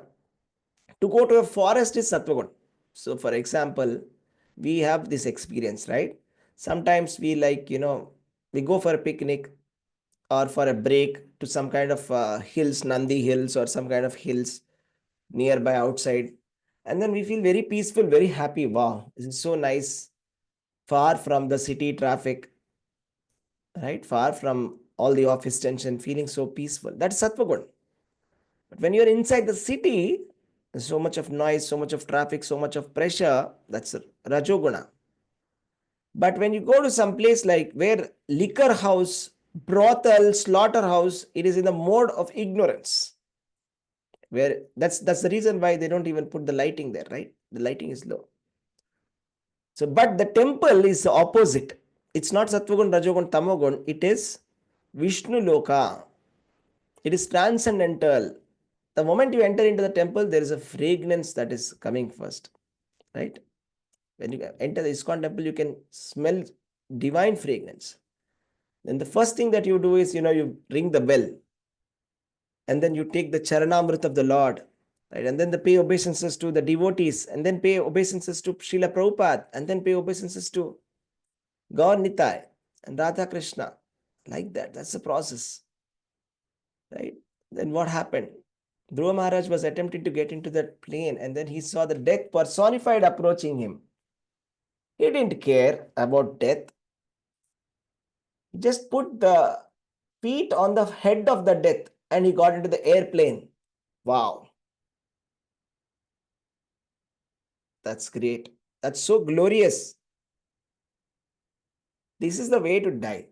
to go to a forest is Sattvagun. So, for example, we have this experience, right? Sometimes we we go for a picnic or for a break to some kind of hills, Nandi hills or some kind of hills nearby outside. And then we feel very peaceful, very happy. Wow, this is so nice. Far from the city traffic, right? Far from all the office tension, feeling so peaceful. That's Sattvagun. But when you're inside the city, there's so much of noise, so much of traffic, so much of pressure. That's Rajoguna. But when you go to some place like where liquor house, brothel, slaughterhouse, it is in the mode of ignorance. Where that's the reason why they don't even put the lighting there, right? The lighting is low. So, but the temple is the opposite. It's not Sattvagun, Rajogun, Tamogun. It is Vishnu Loka. It is transcendental. The moment you enter into the temple, there is a fragrance that is coming first, right? When you enter the ISKCON temple, you can smell divine fragrance. Then the first thing that you do is, you ring the bell. And then you take the Charanamrit of the Lord. Right? And then they pay obeisances to the devotees. And then pay obeisances to Srila Prabhupada. And then pay obeisances to Gaur Nitai and Radha Krishna. Like that. That's the process. Right? Then what happened? Dhruva Maharaj was attempting to get into that plane. And then he saw the death personified approaching him. He didn't care about death. He just put the feet on the head of the death and he got into the airplane. Wow, that's great. That's so glorious. This is the way to die.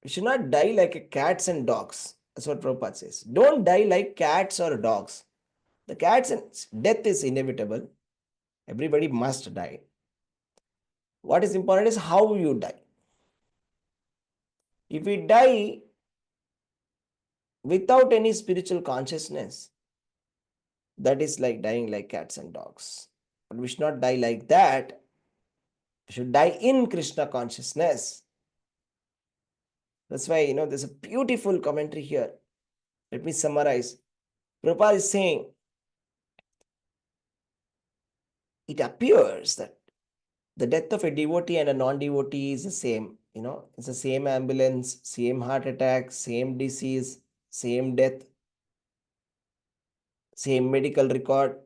You should not die like cats and dogs. That's what Prabhupada says. Don't die like cats or dogs. The cats and death is inevitable. Everybody must die. What is important is how you die. If we die without any spiritual consciousness, that is like dying like cats and dogs. But we should not die like that. We should die in Krishna consciousness. That's why, there's a beautiful commentary here. Let me summarize. Prabhupada is saying, it appears that the death of a devotee and a non-devotee is the same. It's the same ambulance, same heart attack, same disease, same death, same medical record.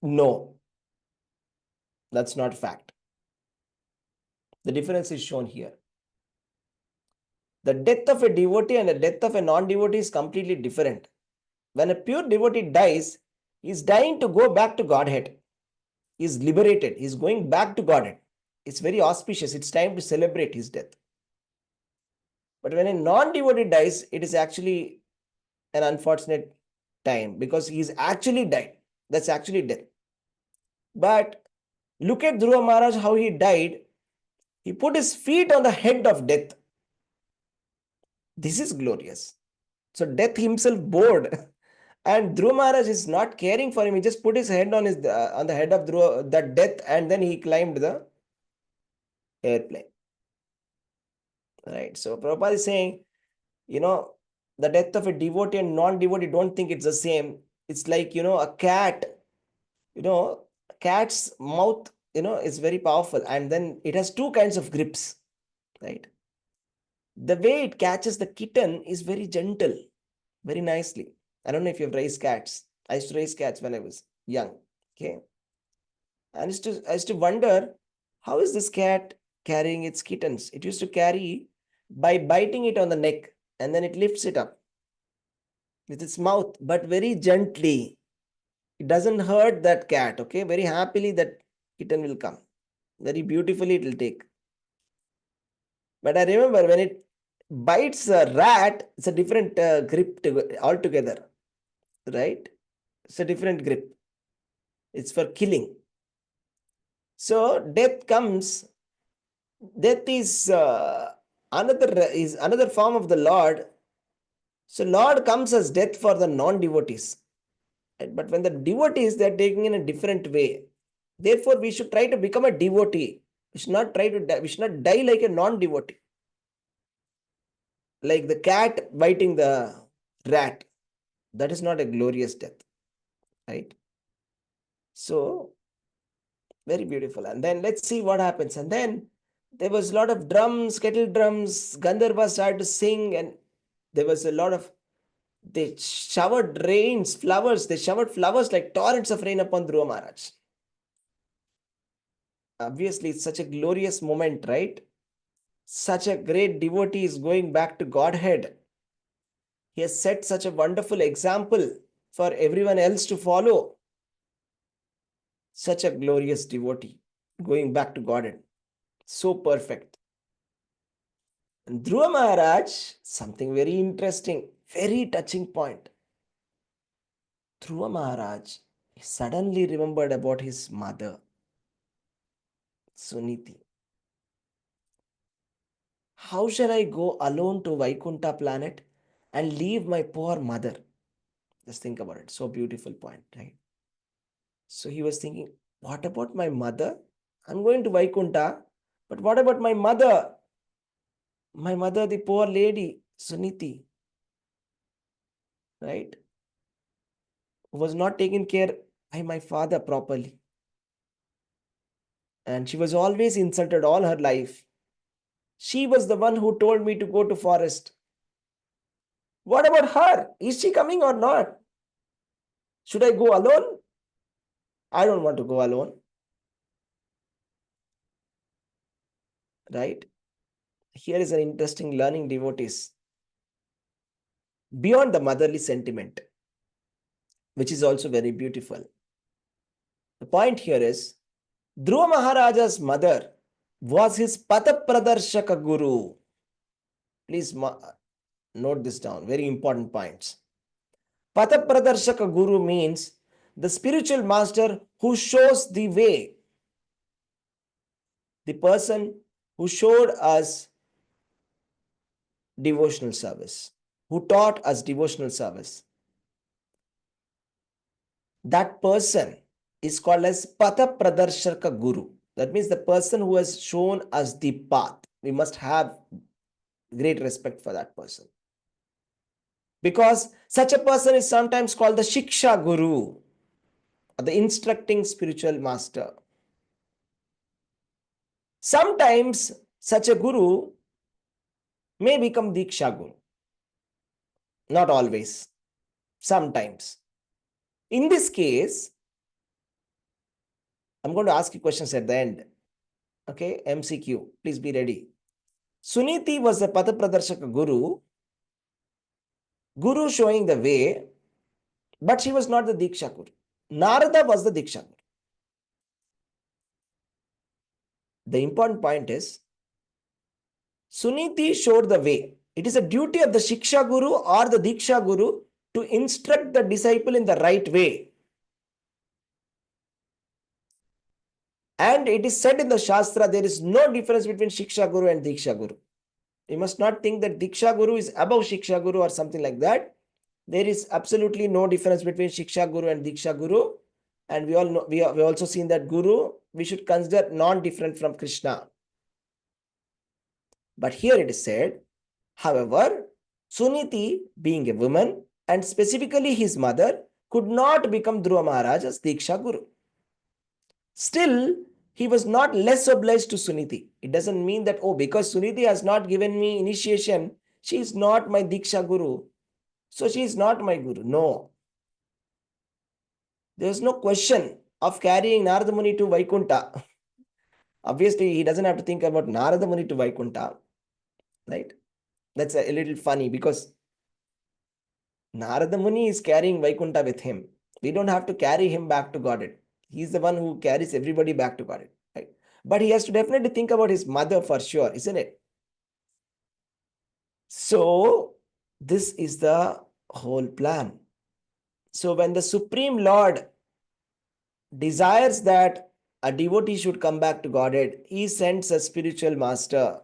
No, that's not fact. The difference is shown here. The death of a devotee and the death of a non-devotee is completely different. When a pure devotee dies, he is dying to go back to Godhead. He is liberated. He is going back to Godhead. It's very auspicious. It's time to celebrate his death. But when a non-devotee dies, it is actually an unfortunate time because he is actually died. That's actually death. But look at Dhruva Maharaj, how he died. He put his feet on the head of death. This is glorious. So death himself bored. And Dhruva Maharaj is not caring for him. He just put his head on the head of Dhruva, that death, and then he climbed the airplane. Right. So Prabhupada is saying, the death of a devotee and non-devotee, don't think it's the same. It's like, a cat, a cat's mouth, is very powerful. And then it has two kinds of grips, right? The way it catches the kitten is very gentle, very nicely. I don't know if you've raised cats. I used to raise cats when I was young. Okay. And I used to wonder, how is this cat carrying its kittens? It used to carry by biting it on the neck, and then it lifts it up with its mouth, but very gently. It doesn't hurt that cat. Okay. Very happily that kitten will come. Very beautifully it will take. But I remember when it bites a rat, it's a different grip altogether, right? It's a different grip. It's for killing. So death comes. Death is another form of the Lord. So Lord comes as death for the non-devotees. Right? But when the devotees, they're taking in a different way. Therefore, we should try to become a devotee. We should not try to die. We should not die like a non-devotee. Like the cat biting the rat. That is not a glorious death. Right? So, very beautiful. And then let's see what happens. And then there was a lot of drums, kettle drums, Gandharvas started to sing, and there was a lot of, they showered flowers like torrents of rain upon Dhruva Maharaj. Obviously, it's such a glorious moment, right? Such a great devotee is going back to Godhead. He has set such a wonderful example for everyone else to follow. Such a glorious devotee going back to Godhead. So perfect. And Dhruva Maharaj, something very interesting, very touching point. Dhruva Maharaj suddenly remembered about his mother, Suniti. How shall I go alone to Vaikuntha planet and leave my poor mother? Just think about it. So beautiful point, right? So he was thinking, what about my mother? I'm going to Vaikuntha, but what about my mother? My mother, the poor lady, Suniti, right? Was not taken care by my father properly. And she was always insulted all her life. She was the one who told me to go to forest. What about her? Is she coming or not? Should I go alone? I don't want to go alone. Right? Here is an interesting learning, devotees. beyond the motherly sentiment, which is also very beautiful. The point here is, Dhruva Maharaja's mother was his Patapradarshaka Guru. Please note this down, very important points. Patapradarshaka Guru means the spiritual master who shows the way. The person who showed us devotional service, who taught us devotional service. That person is called as Patapradarshaka Guru. That means the person who has shown us the path. We must have great respect for that person. Because such a person is sometimes called the Shiksha Guru, or the instructing spiritual master. Sometimes such a Guru may become Diksha Guru. Not always. Sometimes. In this case, I'm going to ask you questions at the end. Okay, MCQ. Please be ready. Suniti was the Patapradarshaka Guru, Guru showing the way, but she was not the Diksha Guru. Narada was the Diksha Guru. The important point is, Suniti showed the way. It is a duty of the Shiksha Guru or the Diksha Guru to instruct the disciple in the right way. And it is said in the Shastra, there is no difference between Shiksha Guru and Diksha Guru. You must not think that Diksha Guru is above Shiksha Guru or something like that. There is absolutely no difference between Shiksha Guru and Diksha Guru. And we all know, we also seen that Guru, we should consider non-different from Krishna. But here it is said, however, Suniti, being a woman, and specifically his mother, could not become Dhruva Maharaj as Diksha Guru. Still, he was not less obliged to Suniti. It doesn't mean that, oh, because Suniti has not given me initiation, she is not my Diksha Guru, so she is not my Guru. No. There is no question of carrying Narada Muni to Vaikunta. Obviously, he doesn't have to think about Narada Muni to Vaikunta, right? That's a little funny because Narada Muni is carrying Vaikunta with him. We don't have to carry him back to Godhead. He's the one who carries everybody back to Godhead, right? But he has to definitely think about his mother for sure, isn't it? So, this is the whole plan. So, when the Supreme Lord desires that a devotee should come back to Godhead, he sends a spiritual master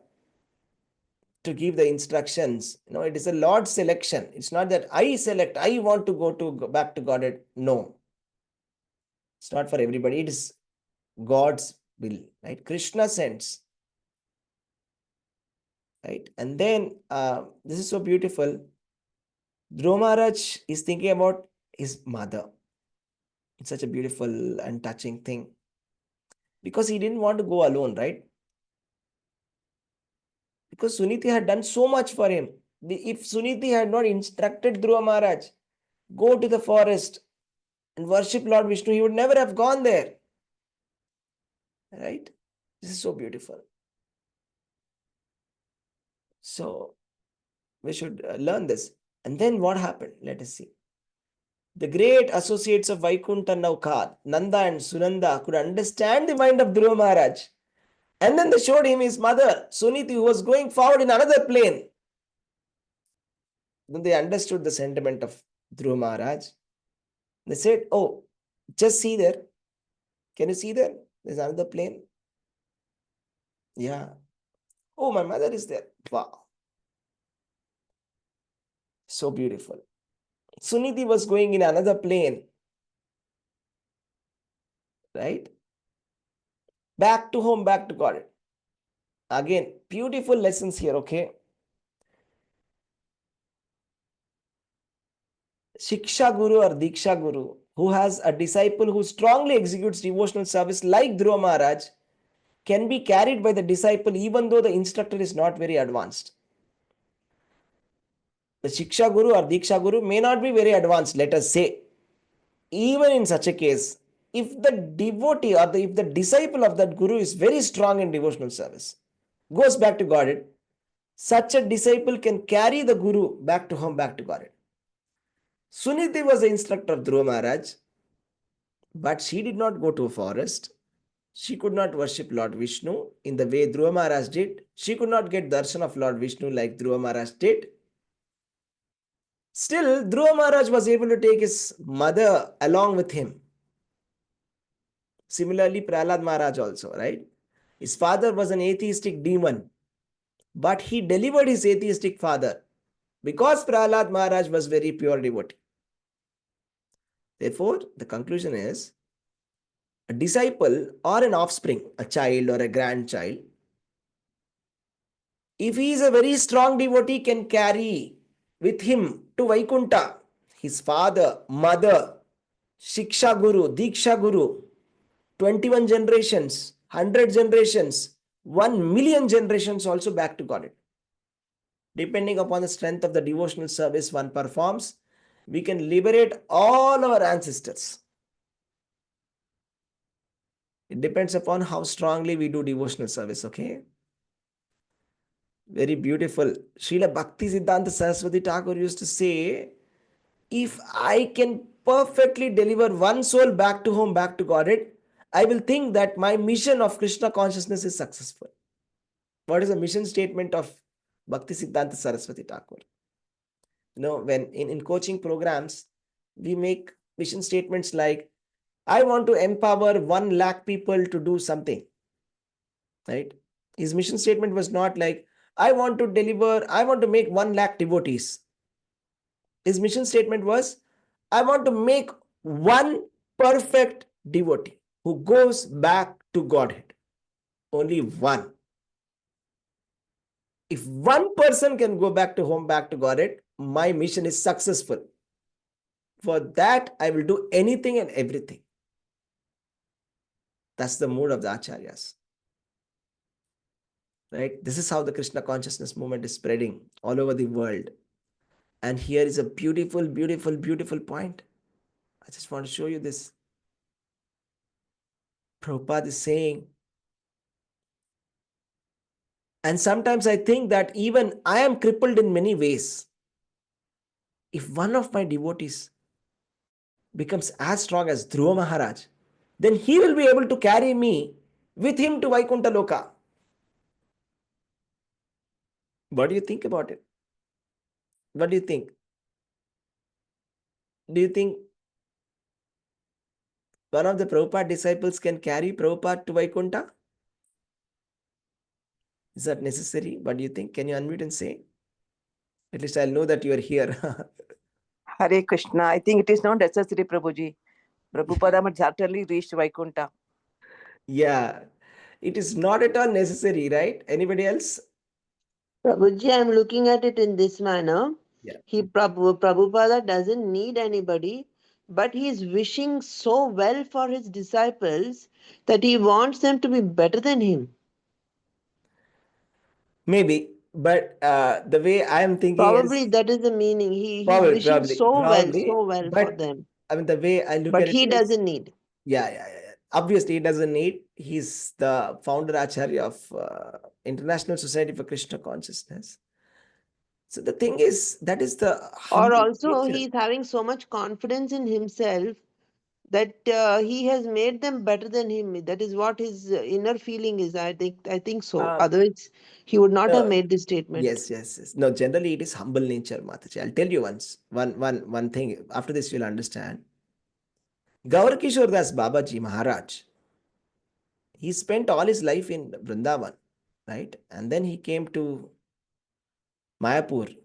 to give the instructions. It is a Lord's selection. It's not that I select, I want to go back to Godhead. No. It's not for everybody. It is God's will, right? Krishna sends, right? And then this is so beautiful. Dhruva Maharaj is thinking about his mother. It's such a beautiful and touching thing because he didn't want to go alone, right? Because Suniti had done so much for him. If Suniti had not instructed Dhruva Maharaj, go to the forest and worship Lord Vishnu, he would never have gone there. Right? This is so beautiful. So, we should learn this. And then what happened? Let us see. The great associates of Vaikunta Naukad, Nanda and Sunanda, could understand the mind of Dhruva Maharaj. And then they showed him his mother, Suniti, who was going forward in another plane. Then they understood the sentiment of Dhruva Maharaj. They said, oh, just see there. Can you see there? There's another plane. Yeah. Oh, my mother is there. Wow. So beautiful. Suniti was going in another plane. Right? Back to home, back to God. Again, beautiful lessons here, okay? Shiksha Guru or Diksha Guru, who has a disciple who strongly executes devotional service like Dhruva Maharaj, can be carried by the disciple even though the instructor is not very advanced. The Shiksha Guru or Diksha Guru may not be very advanced, let us say. Even in such a case, if the devotee or if the disciple of that Guru is very strong in devotional service, goes back to Godhead, such a disciple can carry the Guru back to home, back to Godhead. Suniti was the instructor of Dhruva Maharaj, but she did not go to a forest. She could not worship Lord Vishnu in the way Dhruva Maharaj did. She could not get darshan of Lord Vishnu like Dhruva Maharaj did. Still, Dhruva Maharaj was able to take his mother along with him. Similarly, Prahlad Maharaj also, right? His father was an atheistic demon, but he delivered his atheistic father because Prahlad Maharaj was very pure devotee. Therefore, the conclusion is a disciple or an offspring, a child or a grandchild, if he is a very strong devotee, can carry with him to Vaikunta his father, mother, Shiksha Guru, Diksha Guru, 21 generations, 100 generations, 1 million generations also back to Godhead. Depending upon the strength of the devotional service one performs, we can liberate all our ancestors. It depends upon how strongly we do devotional service, okay? Very beautiful. Srila Bhakti Siddhanta Saraswati Thakur used to say, if I can perfectly deliver one soul back to home, back to Godhead, I will think that my mission of Krishna consciousness is successful. What is the mission statement of Bhakti Siddhanta Saraswati Thakur? When in coaching programs, we make mission statements like, I want to empower 1 lakh people to do something, right? His mission statement was not like, I want to make 1 lakh devotees. His mission statement was, I want to make one perfect devotee who goes back to Godhead. Only one. If one person can go back to home, back to Godhead, my mission is successful. For that, I will do anything and everything. That's the mood of the Acharyas. Right? This is how the Krishna consciousness movement is spreading all over the world. And here is a beautiful, beautiful, beautiful point. I just want to show you this. Prabhupada is saying, and sometimes I think that even I am crippled in many ways. If one of my devotees becomes as strong as Dhruva Maharaj, then he will be able to carry me with him to Vaikuntha Loka. What do you think about it? What do you think? Do you think one of the Prabhupada disciples can carry Prabhupada to Vaikuntha? Is that necessary? What do you think? Can you unmute and say? At least I'll know that you are here. Hare Krishna. I think it is not necessary, Prabhuji. Prabhupada must certainly reach Vaikuntha. Yeah, it is not at all necessary, right? Anybody else? Prabhuji, I'm looking at it in this manner. Yeah. Prabhupada doesn't need anybody, but he is wishing so well for his disciples that he wants them to be better than him. Maybe, but the way I am thinking Probably is that is the meaning. He's wishing so well for but them. I mean, the way I look But at it he is, doesn't need. yeah. Obviously, he doesn't need. He's the founder Acharya of International Society for Krishna Consciousness. So the thing is, that is the Or humble also, nature. he's having so much confidence in himself that he has made them better than him. That is what his inner feeling is. I think so. Otherwise, he would not have made this statement. Yes. No, generally it is humble nature, Mataji. I'll tell you one thing. After this, you'll understand. Gaur Kishore Das Babaji Maharaj, he spent all his life in Vrindavan, right? And then he came to Mayapur.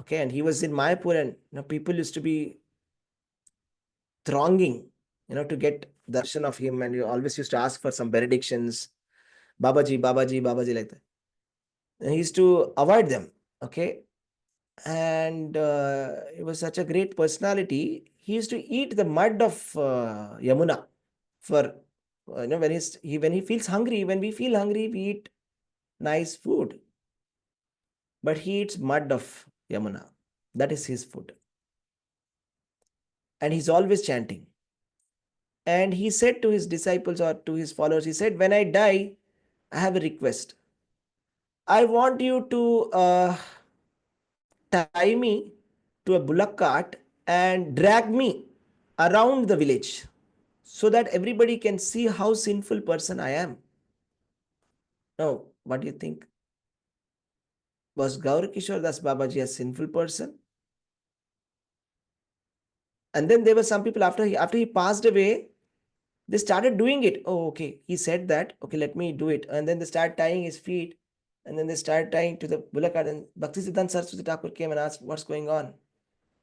Okay, and he was in Mayapur, and people used to be thronging, to get darshan of him, and you always used to ask for some benedictions, Babaji, Babaji, Babaji, like that. And he used to avoid them. Okay, and he was such a great personality. He used to eat the mud of Yamuna for when he feels hungry. When we feel hungry, we eat nice food, but he eats mud of Yamuna. That is his food, and he's always chanting. And he said to his disciples or to his followers, he said, when I die, I have a request. I want you to tie me to a bullock cart and drag me around the village so that everybody can see how sinful person I am. Now, what do you think? Was Gaur Kishore Das Babaji a sinful person? And then there were some people after he passed away, they started doing it. Oh, okay. He said that. Okay, let me do it. And then they started tying his feet. And then they started tying to the bullock cart. And Bhaktisiddhanta Saraswati Thakur came and asked, what's going on? He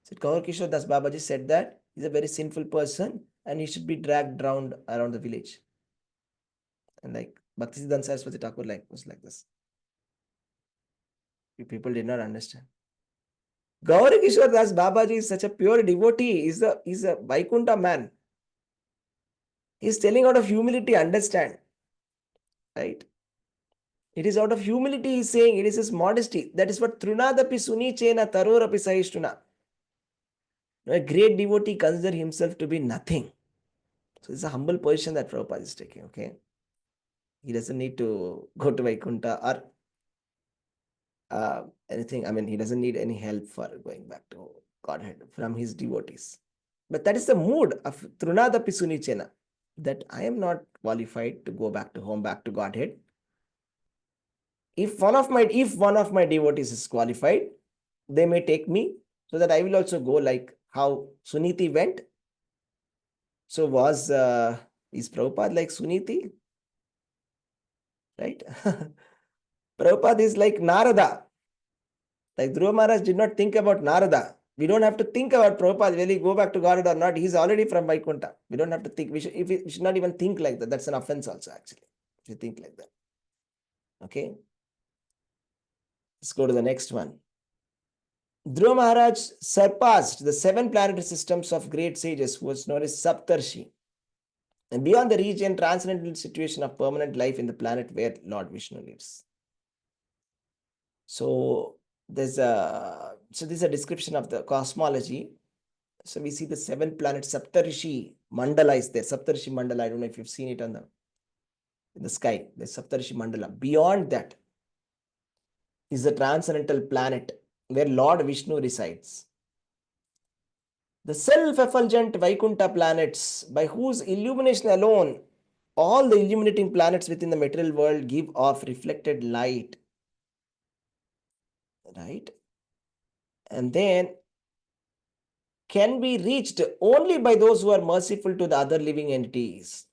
said, Gaur Kishore Das Babaji said that he's a very sinful person and he should be dragged around the village. And like Bhaktisiddhanta Saraswati Thakur was like this. People did not understand. Gaur Kishore Das Babaji is such a pure devotee. He's a Vaikunta man. He's telling out of humility, understand. Right? It is out of humility he's saying, it is his modesty. That is what Trunadapi Sunichena Tarorapi Sahishtuna. A great devotee considers himself to be nothing. So it's a humble position that Prabhupada is taking, okay? He doesn't need to go to Vaikuntha or anything. I mean, he doesn't need any help for going back to Godhead from his devotees. But that is the mood of Trunadapi Sunichena, that I am not qualified to go back to home, back to Godhead. If one of my devotees is qualified, they may take me so that I will also go like how Suniti went. So is Prabhupada like Suniti? Right? Prabhupada is like Narada. Like Dhruva Maharaj did not think about Narada. We don't have to think about Prabhupada, will he go back to God or not? He's already from Vaikuntha. We don't have to think. We should not even think like that. That's an offense also, actually, if you think like that. Okay? Let's go to the next one. Dhruva Maharaj surpassed the 7 planetary systems of great sages who was known as Saptarshi, and beyond the region, transcendental situation of permanent life in the planet where Lord Vishnu lives. So this is a description of the cosmology. So we see the 7 planets, Saptarishi Mandala is there. Saptarishi Mandala, I don't know if you've seen it in the sky. The Saptarishi Mandala. Beyond that is the transcendental planet where Lord Vishnu resides. The self-effulgent Vaikuntha planets, by whose illumination alone all the illuminating planets within the material world give off reflected light. Right? And then can be reached only by those who are merciful to the other living entities.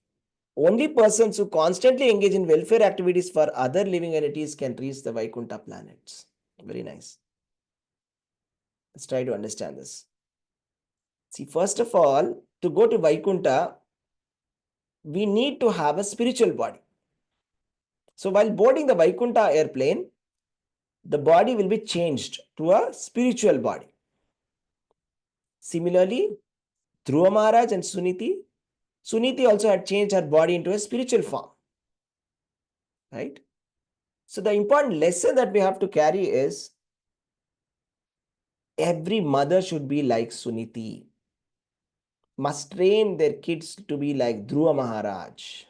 Only persons who constantly engage in welfare activities for other living entities can reach the Vaikuntha planets. Very nice. Let's try to understand this. See, first of all, to go to Vaikuntha, we need to have a spiritual body. So while boarding the Vaikuntha airplane, the body will be changed to a spiritual body. Similarly, Dhruva Maharaj and Suniti also had changed her body into a spiritual form. Right? So the important lesson that we have to carry is every mother should be like Suniti, must train their kids to be like Dhruva Maharaj.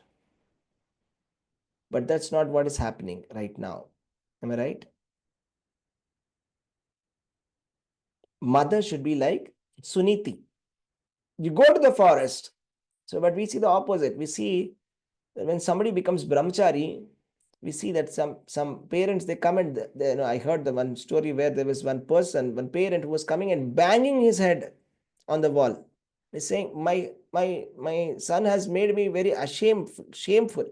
But that's not what is happening right now. Am I right? Mother should be like Suniti. You go to the forest. So, but we see the opposite. We see that when somebody becomes brahmachari, we see that some parents, they come and I heard the one story where there was one parent who was coming and banging his head on the wall. He's saying, my son has made me very shameful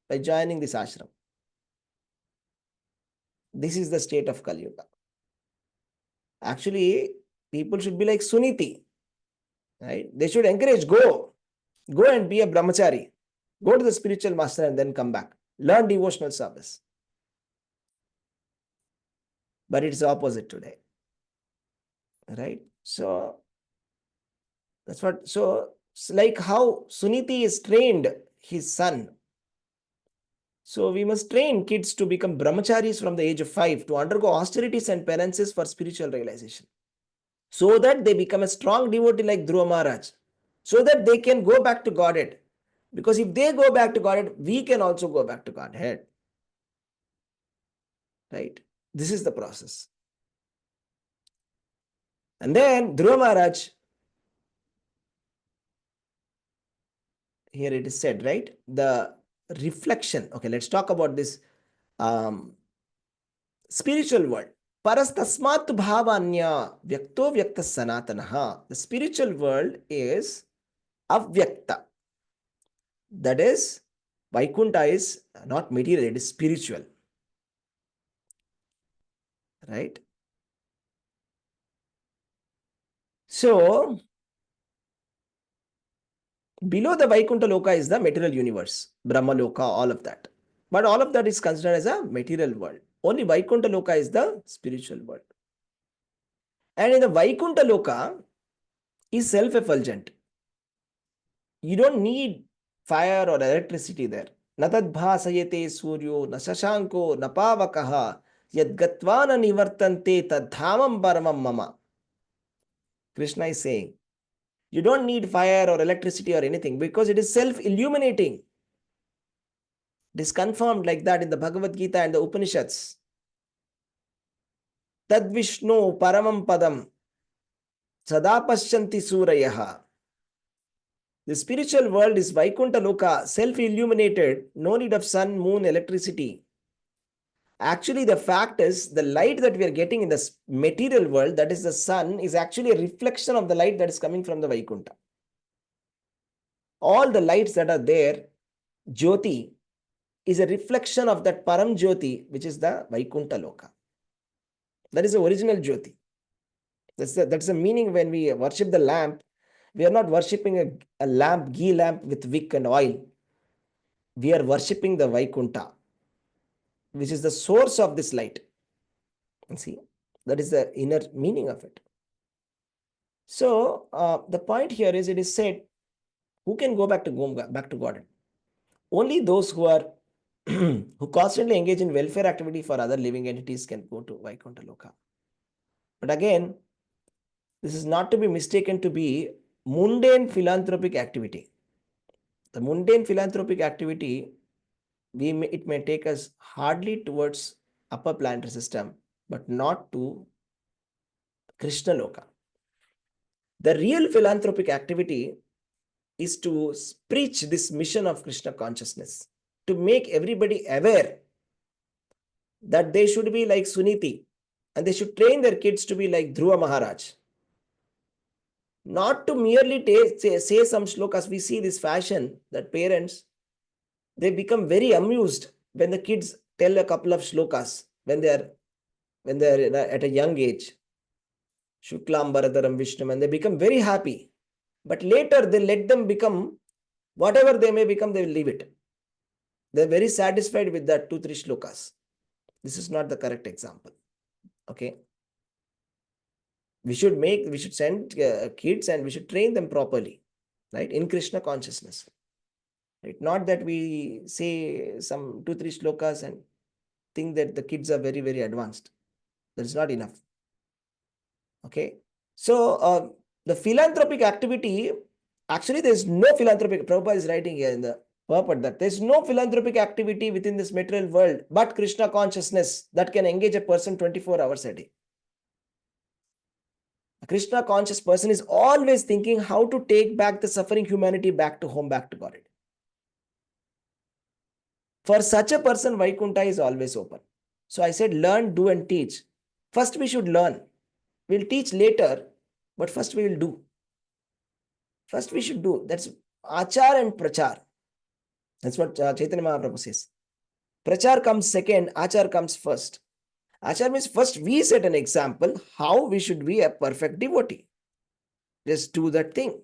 by joining this ashram. This is the state of Kali Yuga. Actually, people should be like Suniti. Right? They should encourage, go and be a brahmachari. Go to the spiritual master and then come back. Learn devotional service. But it's the opposite today. Right? So that's what, so like how Suniti is trained his son. So we must train kids to become brahmacharis from the age of 5 to undergo austerities and penances for spiritual realization, so that they become a strong devotee like Dhruva Maharaj, so that they can go back to Godhead. Because if they go back to Godhead, we can also go back to Godhead. Right? This is the process. And then Dhruva Maharaj here it is said, right? The reflection. Okay, let's talk about this spiritual world. Parastasmat bhavanya vyakto vyakta sanatanaha. The spiritual world is avyakta. That is, Vaikuntha is not material, it is spiritual. Right? So, below the Vaikuntha Loka is the material universe, Brahma Loka, all of that. But all of that is considered as a material world. Only Vaikuntha Loka is the spiritual world. And in the Vaikuntha Loka is self-effulgent. You don't need fire or electricity there. Natadbhasayate suryo, na shashanko, na pavakaha, yadgatvana nivartante tadhamam paramam mama. Krishna is saying, you don't need fire or electricity or anything because it is self-illuminating. It is confirmed like that in the Bhagavad Gita and the Upanishads. Tad Vishnu paramam padam sada paschanti surayaha. The spiritual world is Vaikuntha Loka, self-illuminated, no need of sun, moon, electricity. Actually, the fact is, the light that we are getting in the material world, that is the sun, is actually a reflection of the light that is coming from the Vaikuntha. All the lights that are there, Jyoti, is a reflection of that Param Jyoti, which is the Vaikuntha Loka. That is the original Jyoti. That's the meaning when we worship the lamp. We are not worshipping a lamp, ghee lamp with wick and oil. We are worshipping the Vaikuntha, which is the source of this light. And see, that is the inner meaning of it. So the point here is, it is said, who can go back to God? Only those who are who constantly engage in welfare activity for other living entities can go to Vaikuntha Loka. But again, this is not to be mistaken to be mundane philanthropic activity. The mundane philanthropic activity, it may take us hardly towards upper planetary system, but not to Krishna Loka. The real philanthropic activity is to preach this mission of Krishna consciousness, to make everybody aware that they should be like Suniti and they should train their kids to be like Dhruva Maharaj. Not to merely say some shlokas. We see this fashion that parents, they become very amused when the kids tell a couple of shlokas when they are at a young age. Shuklam Bharadaram Vishnum, and they become very happy. But later they let them become whatever they may become, they will leave it. They're very satisfied with that 2-3 shlokas. This is not the correct example. Okay. We should send kids and we should train them properly, right? In Krishna consciousness. Right? Not that we say some 2-3 shlokas and think that the kids are very, very advanced. That's not enough. Okay. So the philanthropic activity, actually there's no philanthropic, Prabhupada is writing here in the purport that there's no philanthropic activity within this material world but Krishna consciousness that can engage a person 24 hours a day. A Krishna conscious person is always thinking how to take back the suffering humanity back to home, back to God. For such a person, Vaikuntha is always open. So I said, learn, do and teach. First we should learn. We'll teach later, but first we will do. First we should do. That's Achar and Prachar. That's what Chaitanya Mahaprabhu says. Prachar comes second, Achar comes first. Achar means first we set an example how we should be a perfect devotee. Just do that thing.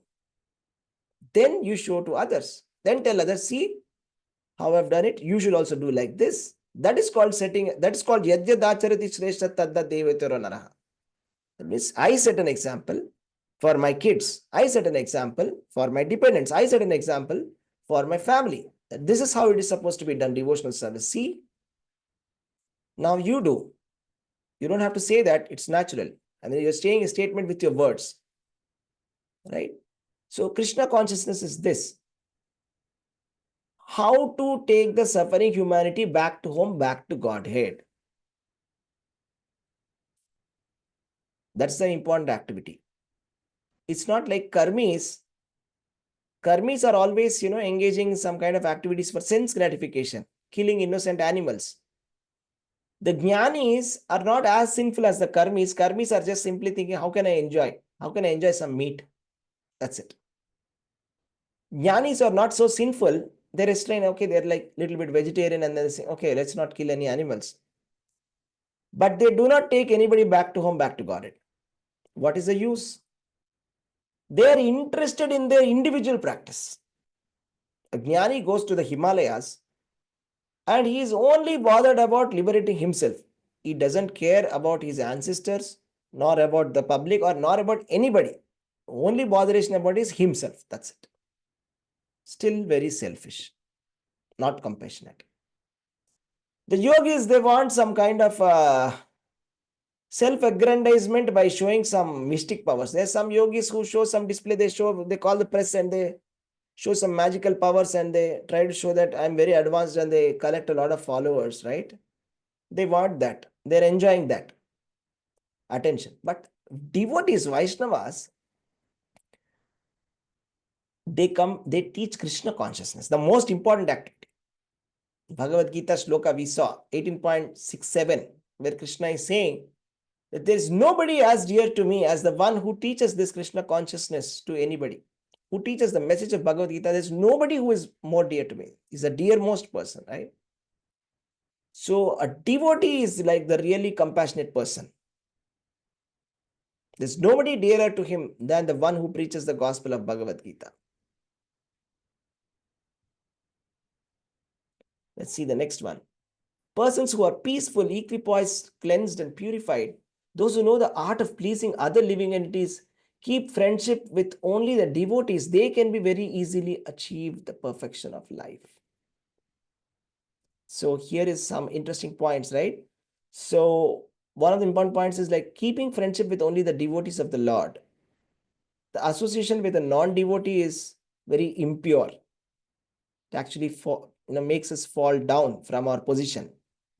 Then you show to others. Then tell others, see how I've done it. You should also do like this. That is called setting. That is called Yadyad Acharati Shrestha Tadda Devataro Naraha. That means I set an example for my kids. I set an example for my dependents. I set an example for my family. This is how it is supposed to be done, devotional service. See, now you do. You don't have to say that, it's natural. And then you're saying a statement with your words. Right? So Krishna consciousness is this. How to take the suffering humanity back to home, back to Godhead. That's the important activity. It's not like karmis Karmis are always, engaging in some kind of activities for sense gratification, killing innocent animals. The jnanis are not as sinful as the karmis. Karmis are just simply thinking, how can I enjoy? How can I enjoy some meat? That's it. Jnanis are not so sinful. They restrain, okay, they're like little bit vegetarian and then they say, okay, let's not kill any animals. But they do not take anybody back to home, back to God. What is the use? They are interested in their individual practice. A jnani goes to the Himalayas and he is only bothered about liberating himself. He doesn't care about his ancestors, nor about the public, or nor about anybody. Only botheration about is himself. That's it. Still very selfish, not compassionate. The yogis, they want some kind of self-aggrandizement by showing some mystic powers. There's some yogis who show some display, they call the press and they show some magical powers and they try to show that I'm very advanced and they collect a lot of followers, right? They want that. They're enjoying that attention. But devotees, Vaishnavas, they teach Krishna consciousness, the most important activity. Bhagavad Gita shloka we saw, 18.67, where Krishna is saying that there is nobody as dear to me as the one who teaches this Krishna consciousness to anybody, who teaches the message of Bhagavad Gita. There's nobody who is more dear to me. He's the dearmost person, right? So a devotee is like the really compassionate person. There's nobody dearer to him than the one who preaches the gospel of Bhagavad Gita. Let's see the next one. Persons who are peaceful, equipoised, cleansed, and purified, those who know the art of pleasing other living entities, keep friendship with only the devotees, they can be very easily achieve the perfection of life. So here is some interesting points, right? So one of the important points is like keeping friendship with only the devotees of the Lord. The association with a non-devotee is very impure. It actually makes us fall down from our position.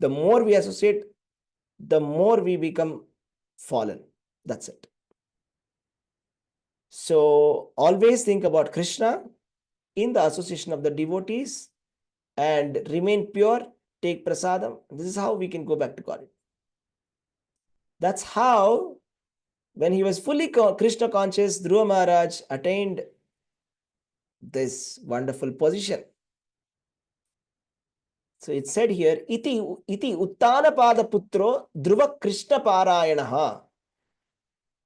The more we associate, the more we become fallen. That's it. So always think about Krishna in the association of the devotees and remain pure, take prasadam. This is how we can go back to God. That's how, when he was fully Krishna conscious, Dhruva Maharaj attained this wonderful position. So it's said here, iti uttanapada putro dhruva Krishna parayanaha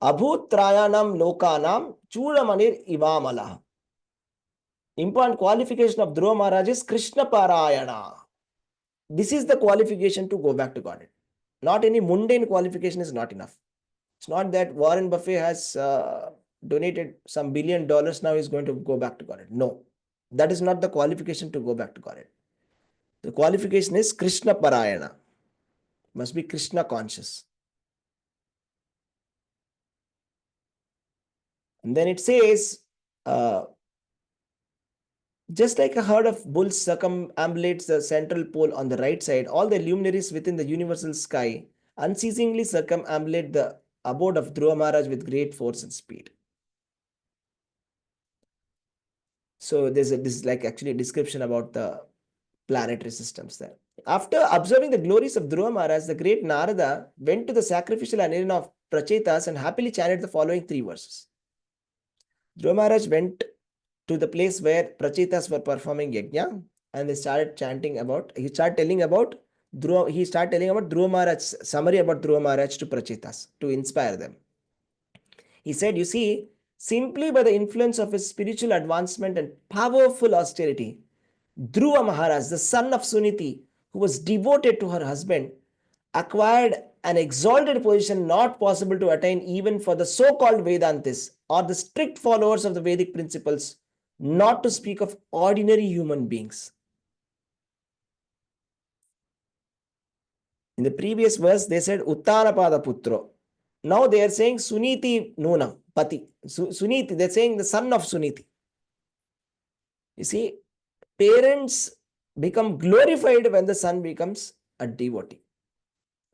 abhutrayanam lokanam chudamanir ivamala. Important qualification of Dhruva Maharaj is Krishna parayana. This is the qualification to go back to God. Not any mundane qualification is not enough. It's not that Warren Buffett has donated some $1 billion, now he's going to go back to God. No, that is not the qualification to go back to God. The qualification is Krishna Parayana. Must be Krishna conscious. And then it says, just like a herd of bulls circumambulates the central pole on the right side, all the luminaries within the universal sky unceasingly circumambulate the abode of Dhruva Maharaj with great force and speed. So this is like actually a description about the planetary systems there. After observing the glories of Dhruva Maharaj, the great Narada went to the sacrificial arena of Prachetas and happily chanted the following 3 verses. Dhruva Maharaj went to the place where Prachetas were performing yajna and they started chanting about, he started telling about Dhruva Maharaj, summary about Dhruva Maharaj to Prachetas to inspire them. He said, you see, simply by the influence of his spiritual advancement and powerful austerity, Dhruva Maharaj, the son of Suniti, who was devoted to her husband, acquired an exalted position not possible to attain even for the so-called Vedantis or the strict followers of the Vedic principles, not to speak of ordinary human beings. In the previous verse, they said Uttanapada Putro. Now they are saying Suniti Nunam, Pati. Suniti, they're saying the son of Suniti. You see, parents become glorified when the son becomes a devotee.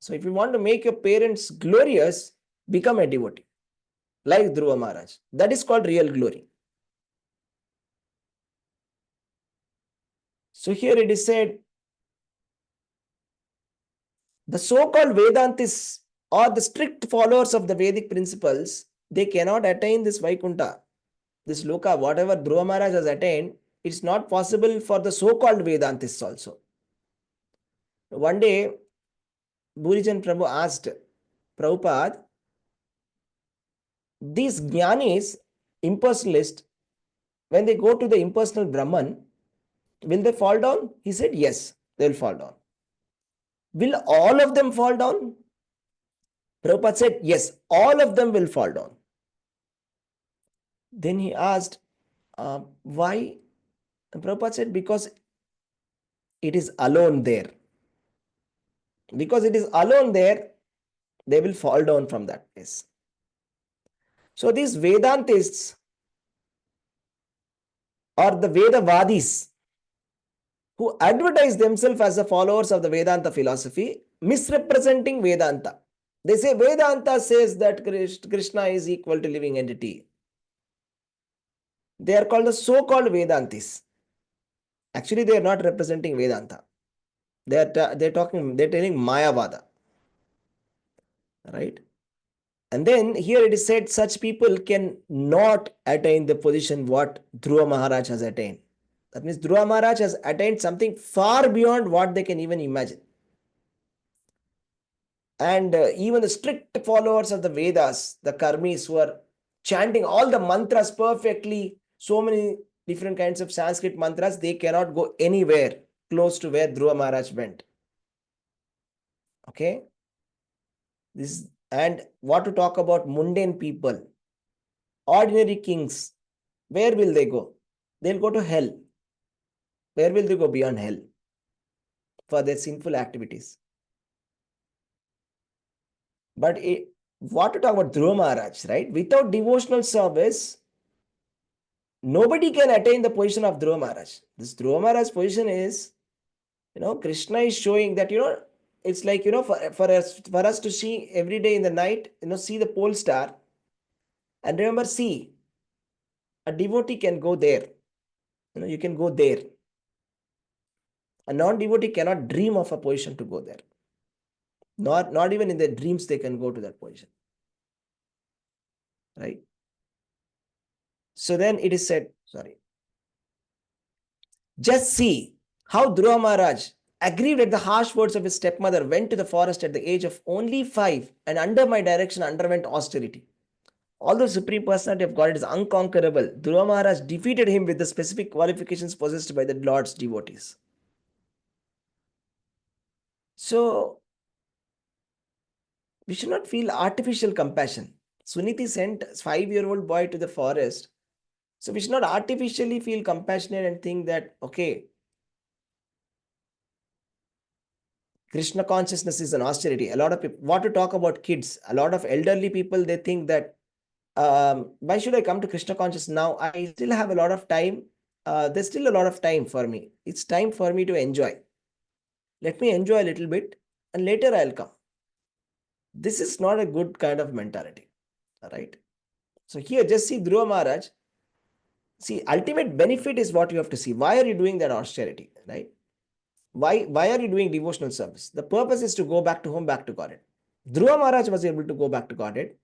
So if you want to make your parents glorious, become a devotee, like Dhruva Maharaj. That is called real glory. So here it is said, the so-called Vedantists or the strict followers of the Vedic principles, they cannot attain this Vaikuntha, this Loka, whatever Dhruva Maharaj has attained. It's not possible for the so-called Vedantists also. One day, Bhurijan Prabhu asked Prabhupada, these jnanis, impersonalists, when they go to the impersonal Brahman, will they fall down? He said, yes, they will fall down. Will all of them fall down? Prabhupada said, yes, all of them will fall down. Then he asked, why? And Prabhupada said, because it is alone there. Because it is alone there, they will fall down from that place. So these Vedantists or the Vedavadis who advertise themselves as the followers of the Vedanta philosophy, misrepresenting Vedanta. They say Vedanta says that Krishna is equal to living entity. They are called the so-called Vedantis. Actually, they are not representing Vedanta. They're telling Mayavada. Right? And then here it is said such people can not attain the position what Dhruva Maharaj has attained. That means Dhruva Maharaj has attained something far beyond what they can even imagine. And even the strict followers of the Vedas, the Karmis who are chanting all the mantras perfectly, so many different kinds of Sanskrit mantras, they cannot go anywhere close to where Dhruva Maharaj went. Okay? And what to talk about mundane people, ordinary kings, where will they go? They'll go to hell. Where will they go beyond hell? For their sinful activities. But what to talk about Dhruva Maharaj, right? Without devotional service, nobody can attain the position of Dhruva Maharaj. This Dhruva Maharaj position is, Krishna is showing that, it's like, for us to see every day in the night, see the pole star. And remember, see, a devotee can go there. You can go there. A non-devotee cannot dream of a position to go there. Not even in their dreams they can go to that position. Right? So then it is said, just see how Dhruva Maharaj, aggrieved at the harsh words of his stepmother, went to the forest at the age of only 5 and under my direction underwent austerity. Although Supreme Personality of Godhead is unconquerable, Dhruva Maharaj defeated him with the specific qualifications possessed by the Lord's devotees. So, we should not feel artificial compassion. Suniti sent a 5-year-old boy to the forest. So, we should not artificially feel compassionate and think that, okay, Krishna consciousness is an austerity. A lot of people, what to talk about kids, a lot of elderly people, they think that, why should I come to Krishna consciousness now? I still have a lot of time. There's still a lot of time for me. It's time for me to enjoy. Let me enjoy a little bit and later I'll come. This is not a good kind of mentality. All right. So here, just see Dhruva Maharaj. See, ultimate benefit is what you have to see. Why are you doing that austerity? Right? Why are you doing devotional service? The purpose is to go back to home, back to Godhead. Dhruva Maharaj was able to go back to Godhead.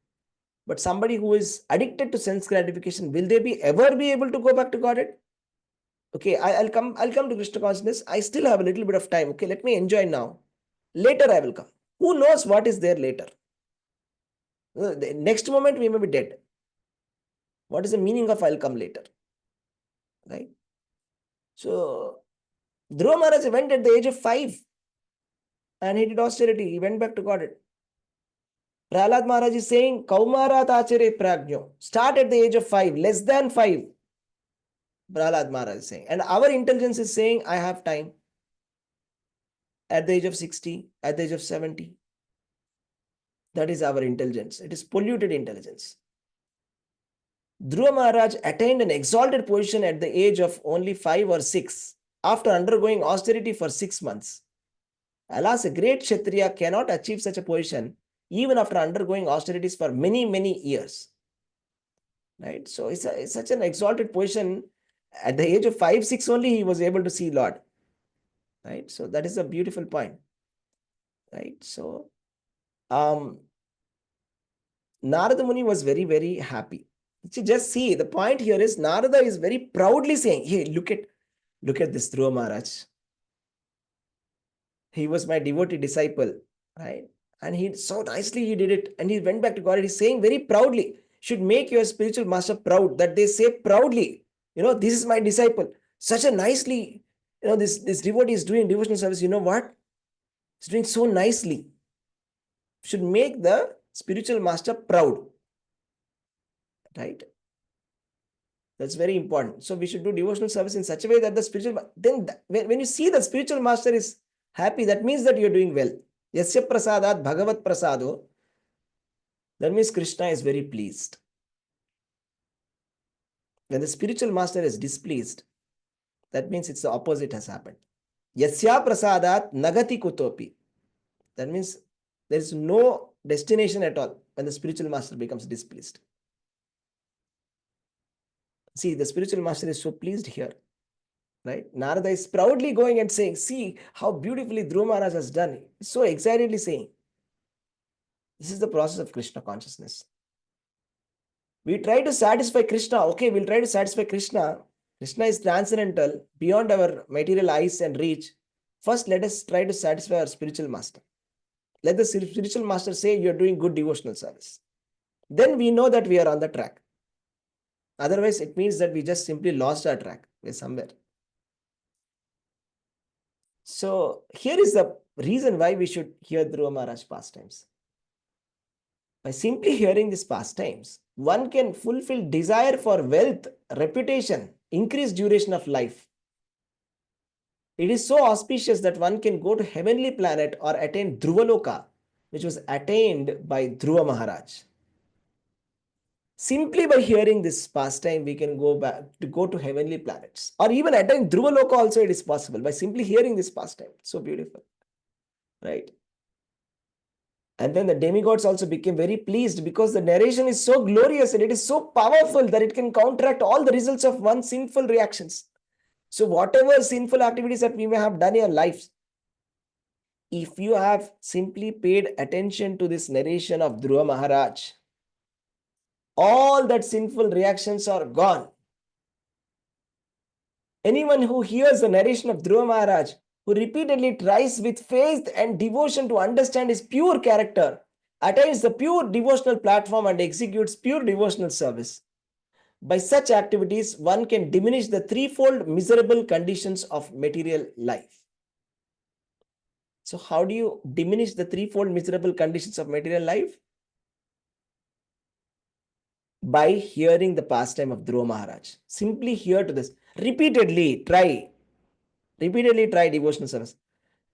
But somebody who is addicted to sense gratification, will they ever be able to go back to Godhead? Okay, I'll come to Krishna consciousness. I still have a little bit of time. Okay, let me enjoy now. Later I will come. Who knows what is there later? The next moment we may be dead. What is the meaning of I'll come later? Right? So, Dhruva Maharaj went at the age of 5 and he did austerity. He went back to Godhead. Prahlad Maharaj is saying, Kaumarat Achere Prajno. Start at the age of 5, less than 5. Prahlad Maharaj is saying. And our intelligence is saying, I have time. At the age of 60, at the age of 70. That is our intelligence. It is polluted intelligence. Dhruva Maharaj attained an exalted position at the age of only 5 or 6 after undergoing austerity for 6 months. Alas, a great Kshatriya cannot achieve such a position even after undergoing austerities for many, many years. Right? So it's such an exalted position. At the age of 5, 6 only he was able to see Lord. right? So that is a beautiful point, right? So Narada Muni was very, very happy. Just see, the point here is Narada is very proudly saying, hey, look at this Dhruva Maharaj. He was my devotee disciple, right? And he so nicely he did it, and he went back to God. He's saying very proudly, should make your spiritual master proud, that they say proudly, this is my disciple. Such a nicely, this devotee is doing devotional service. You know what? He's doing so nicely. Should make the spiritual master proud, right? That's very important. So we should do devotional service in such a way that the spiritual, then when you see the spiritual master is happy, that means that you're doing well. Yasya prasadat bhagavat prasado. That means Krishna is very pleased. When the spiritual master is displeased, that means it's the opposite has happened. Yasya prasadat nagati kutopi. That means there is no destination at all when the spiritual master becomes displeased. See, the spiritual master is so pleased here, right? Narada is proudly going and saying, see how beautifully Dhruva Maharaj has done. He's so excitedly saying. This is the process of Krishna consciousness. We try to satisfy Krishna. Okay, we'll try to satisfy Krishna. Krishna is transcendental, beyond our material eyes and reach. First, let us try to satisfy our spiritual master. Let the spiritual master say you're doing good devotional service. Then we know that we are on the track. Otherwise, it means that we just simply lost our track. We're somewhere. So here is the reason why we should hear Dhruva Maharaj pastimes. By simply hearing these pastimes, one can fulfill desire for wealth, reputation, increased duration of life. It is so auspicious that one can go to heavenly planet or attain Dhruvaloka, which was attained by Dhruva Maharaj. Simply by hearing this pastime, we can go to heavenly planets, or even attain Dhruvaloka also. It is possible by simply hearing this pastime. So beautiful, right? And then the demigods also became very pleased because the narration is so glorious and it is so powerful that it can counteract all the results of one's sinful reactions. So whatever sinful activities that we may have done in our lives, if you have simply paid attention to this narration of Dhruva Maharaj, all that sinful reactions are gone. Anyone who hears the narration of Dhruva Maharaj, who repeatedly tries with faith and devotion to understand his pure character, attains the pure devotional platform and executes pure devotional service. By such activities, one can diminish the threefold miserable conditions of material life. So how do you diminish the threefold miserable conditions of material life? By hearing the pastime of Dhruva Maharaj. Simply hear to this. Repeatedly try devotional service.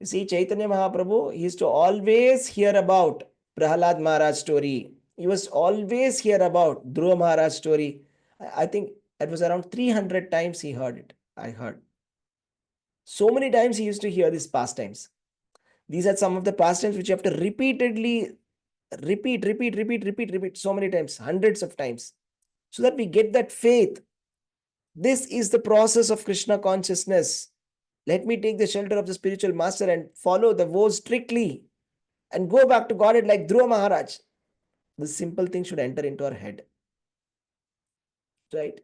You see, Chaitanya Mahaprabhu, he used to always hear about Prahalad Maharaj story. He was always hear about Dhruva Maharaj story. I think it was around 300 times he heard it. I heard. So many times he used to hear these pastimes. These are some of the pastimes which you have to repeatedly repeat so many times, hundreds of times, so that we get that faith. This is the process of Krishna consciousness. Let me take the shelter of the spiritual master and follow the vows strictly and go back to Godhead like Dhruva Maharaj. This simple thing should enter into our head. Right?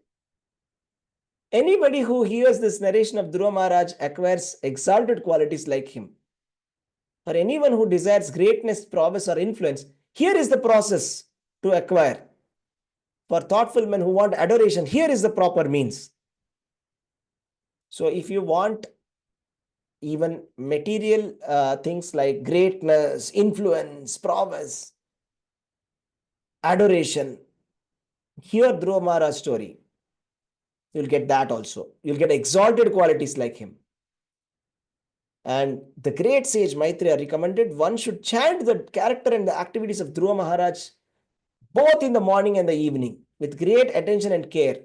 Anybody who hears this narration of Dhruva Maharaj acquires exalted qualities like him. For anyone who desires greatness, prowess, or influence, here is the process to acquire. For thoughtful men who want adoration, here is the proper means. So if you want even material things like greatness, influence, prowess, adoration, hear Dhruva Maharaj's story. You'll get that also. You'll get exalted qualities like him. And the great sage Maitreya recommended one should chant the character and the activities of Dhruva Maharaj both in the morning and the evening with great attention and care,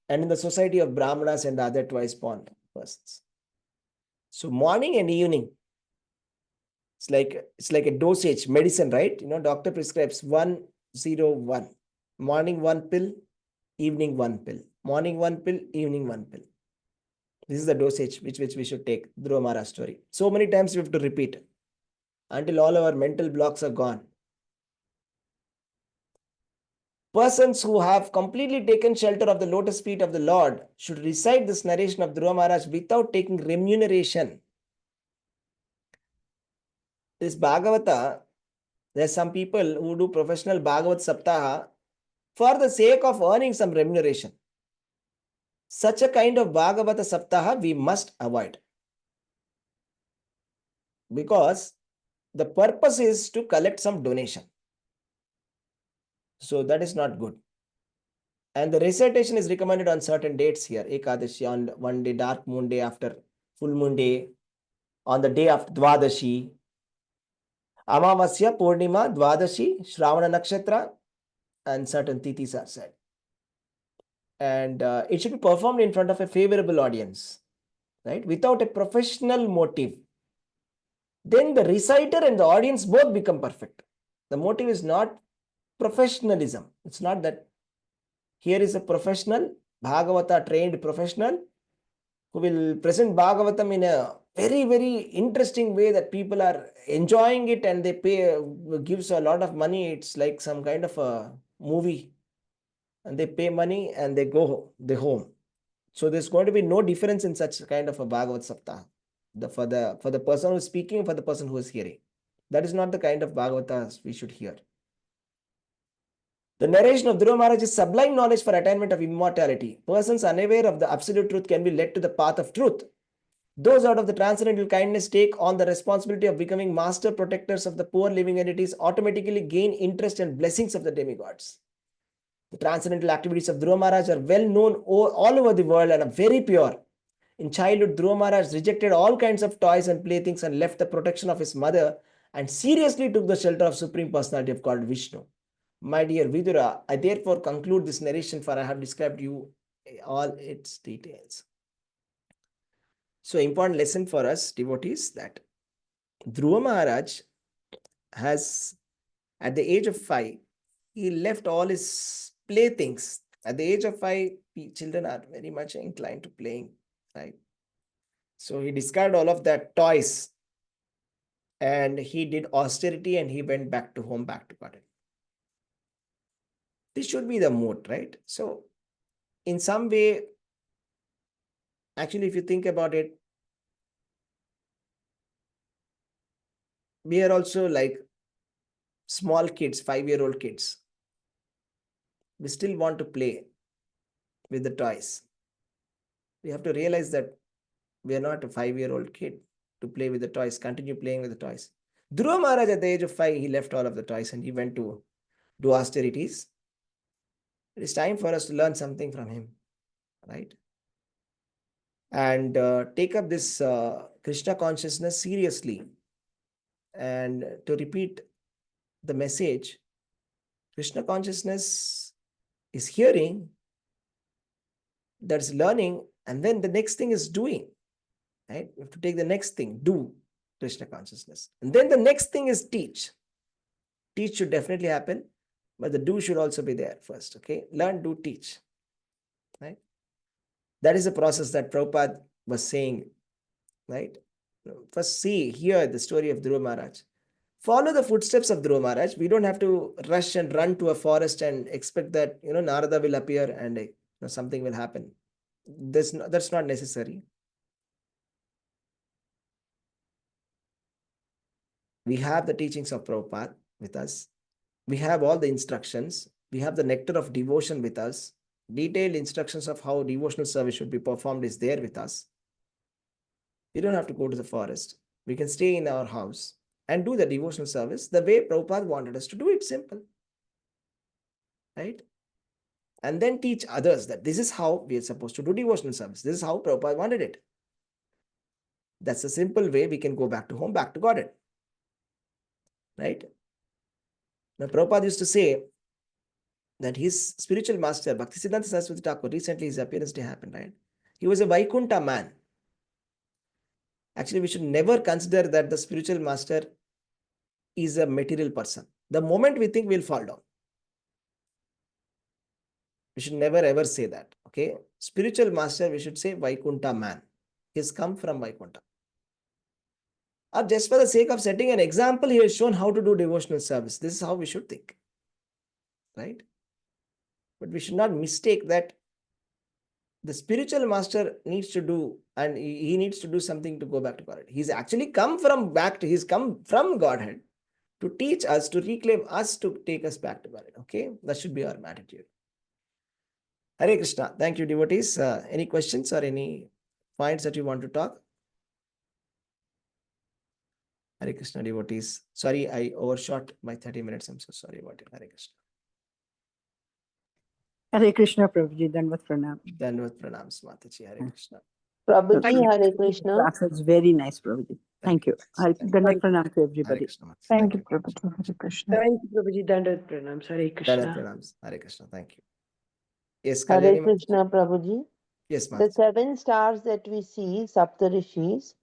and in the society of Brahmanas and the other twice born persons. So morning and evening, it's like a dosage, medicine, right? Doctor prescribes 101. Morning 1 pill, evening 1 pill. Morning 1 pill, evening 1 pill. This is the dosage which we should take. Dhruva Maharaj story. So many times we have to repeat until all our mental blocks are gone. Persons who have completely taken shelter of the lotus feet of the Lord should recite this narration of Dhruva Maharaj without taking remuneration. This Bhagavata, there are some people who do professional Bhagavat Saptaha for the sake of earning some remuneration. Such a kind of Bhagavata Saptaha we must avoid. Because the purpose is to collect some donation. So that is not good. And the recitation is recommended on certain dates here. Ekadashi, on one day, dark moon day after full moon day, on the day after Dvadashi, Amavasya, Purnima, Dvadashi, Shravana Nakshatra, and certain tithis are said. And it should be performed in front of a favorable audience, right? Without a professional motive. Then the reciter and the audience both become perfect. The motive is not professionalism. It's not that here is a professional, Bhagavata trained professional who will present Bhagavatam in a very, very interesting way that people are enjoying it and they pay, gives a lot of money. It's like some kind of a movie. And they pay money and they go home. So there's going to be no difference in such kind of a Bhagavad Saptaha. For the person who is speaking, for the person who is hearing. That is not the kind of Bhagavatas we should hear. The narration of Dhruva Maharaj is sublime knowledge for attainment of immortality. Persons unaware of the absolute truth can be led to the path of truth. Those out of the transcendental kindness take on the responsibility of becoming master protectors of the poor living entities automatically gain interest and blessings of the demigods. The transcendental activities of Dhruva Maharaj are well known all over the world and are very pure. In childhood, Dhruva Maharaj rejected all kinds of toys and playthings and left the protection of his mother and seriously took the shelter of Supreme Personality of God Vishnu. My dear Vidura, I therefore conclude this narration, for I have described you all its details. So, important lesson for us devotees that Dhruva Maharaj has, at the age of 5, he left all his playthings. At the age of 5, children are very much inclined to playing, right? So he discarded all of that toys and he did austerity and he went back to home, back to garden. This should be the mode, right? So in some way, actually, if you think about it, we are also like small kids, 5-year-old kids. We still want to play with the toys. We have to realize that we are not a 5-year-old kid to play with the toys, continue playing with the toys. Dhruva Maharaj at the age of 5, he left all of the toys and he went to do austerities. It is time for us to learn something from him, right? And take up this Krishna consciousness seriously. And to repeat the message, Krishna consciousness is hearing, that's learning, and then the next thing is doing, right? You have to take the next thing, do Krishna consciousness. And then the next thing is teach. Teach should definitely happen, but the do should also be there first, okay? Learn, do, teach, right? That is the process that Prabhupada was saying, right? First hear the story of Dhruva Maharaj. Follow the footsteps of Dhruva Maharaj. We don't have to rush and run to a forest and expect that, Narada will appear and something will happen. That's not necessary. We have the teachings of Prabhupada with us. We have all the instructions. We have the nectar of devotion with us. Detailed instructions of how devotional service should be performed is there with us. We don't have to go to the forest. We can stay in our house and do the devotional service the way Prabhupada wanted us to do it, simple. Right? And then teach others that this is how we are supposed to do devotional service. This is how Prabhupada wanted it. That's a simple way we can go back to home, back to Godhead. Right? Now, Prabhupada used to say that his spiritual master, Bhaktisiddhanta Saraswati Thakur, recently his appearance day happened, right? He was a Vaikuntha man. Actually, we should never consider that the spiritual master is a material person. The moment we think, we'll fall down. We should never ever say that, okay? Spiritual master, we should say Vaikuntha man. He has come from Vaikuntha. Or just for the sake of setting an example, he has shown how to do devotional service. This is how we should think. Right? But we should not mistake that the spiritual master needs to do, and he needs to do something to go back to Godhead. He's actually come he's come from Godhead to teach us, to reclaim us, to take us back to Godhead. Okay? That should be our attitude. Hare Krishna. Thank you, devotees. Any questions or any points that you want to talk? Hare Krishna, devotees. Sorry, I overshot my 30 minutes. I'm so sorry about it. Hare Krishna. Hare Krishna, Prabhuji. Dandavat pranam. Dandavat pranams, Mataji. Hare Krishna. Prabhuji, Hare Krishna. Class was very nice, Prabhuji. Thank you. Dandavat pranam to Hare everybody. Krishna, Mataji. Thank you, Prabhuji. Hare Krishna. Thank you, Prabhuji. Dandavat pranams. Hare Dandavat Krishna. pranams. Hare Krishna. Thank you. Yes, Hare Kalyani Mataji. Krishna, Prabhuji. Yes, The Mataji. 7 stars that we see, Saptarishis,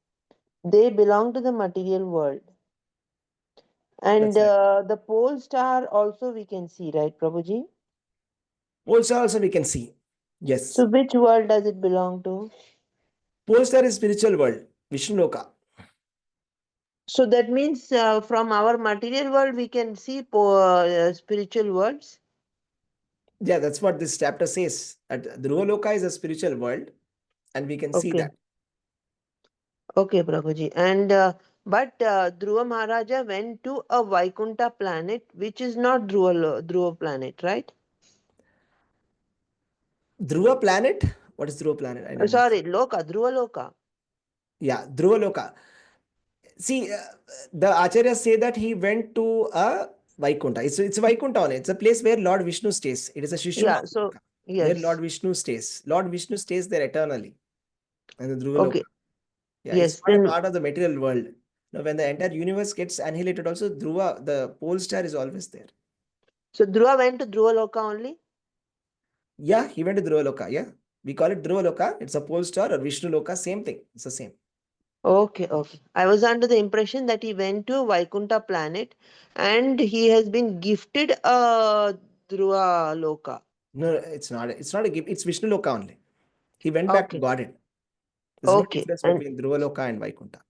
they belong to the material world. And That's right. the pole star also we can see, right, Prabhuji? Pole star also we can see. Yes. So which world does it belong to? Pole star is spiritual world. Vishnu Loka. So that means from our material world we can see spiritual worlds. Yeah, that's what this chapter says. That Dhruva Loka is a spiritual world, and we can see Okay. that. Okay, Prabhuji. And but Dhruva Maharaja went to a Vaikuntha planet, which is not Dhruva planet, right? Dhruva planet? What is Dhruva planet? I don't know. Sorry, Loka, Dhruva Loka. Yeah, Dhruva Loka. See, the Acharyas say that he went to a Vaikuntha. It's a Vaikuntha only. It's a place where Lord Vishnu stays. It is a Shishuma. Yeah, so Where yes. Lord Vishnu stays. Lord Vishnu stays there eternally. And the Dhruva Okay. Loka. Yeah, Yes, it's not a then part of the material world. Now, when the entire universe gets annihilated, also Dhruva, the pole star, is always there. so Dhruva went to Dhruva Loka only? Yeah, he went to Dhruva Loka. Yeah, we call it Dhruva Loka. It's a pole star or Vishnu Loka. Same thing. It's the same. Okay, okay. I was under the impression that he went to Vaikuntha planet and he has been gifted a Dhruva Loka. No, it's not. It's not a gift. It's Vishnu Loka only. He went back to Okay. Godhead. There's no Okay. difference And between Dhruva Loka and Vaikuntha.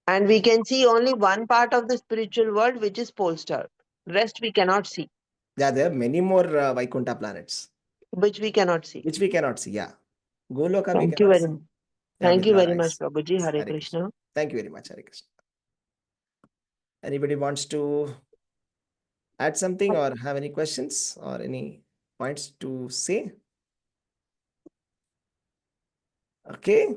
and we can see only one part of the spiritual world, which is pole star. Rest we cannot see, Yeah, there are many more Vaikuntha planets, which we cannot see. which we cannot see. Yeah. Goloka we Thank you cannot very see. much. Yeah, Thank with you our very much, eyes. Prabhuji. Hare Hare Krishna. Thank you very much, Hare Krishna. Anybody wants to add something or have any questions or any points to say? Okay.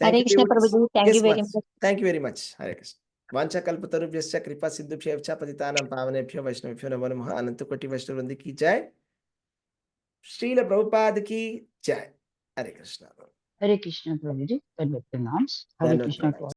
Thank Hare you, Krishna, devotees. Prabhuji. Thank Yes, you very Mats. much. Thank you very much. Hare Krishna. Vancha kalpatarubhyascha kripa siddhubhyavcha patitanam pavanebhyo vaishnavibhyo namo namaha ananta koti vaishnavrundi ki jai. Srila Prabhupada ki jai. Hare Krishna. Hare Krishna, Prabhuji. Dandavat pranams. Hare Dandavat Krishna to pranams. all.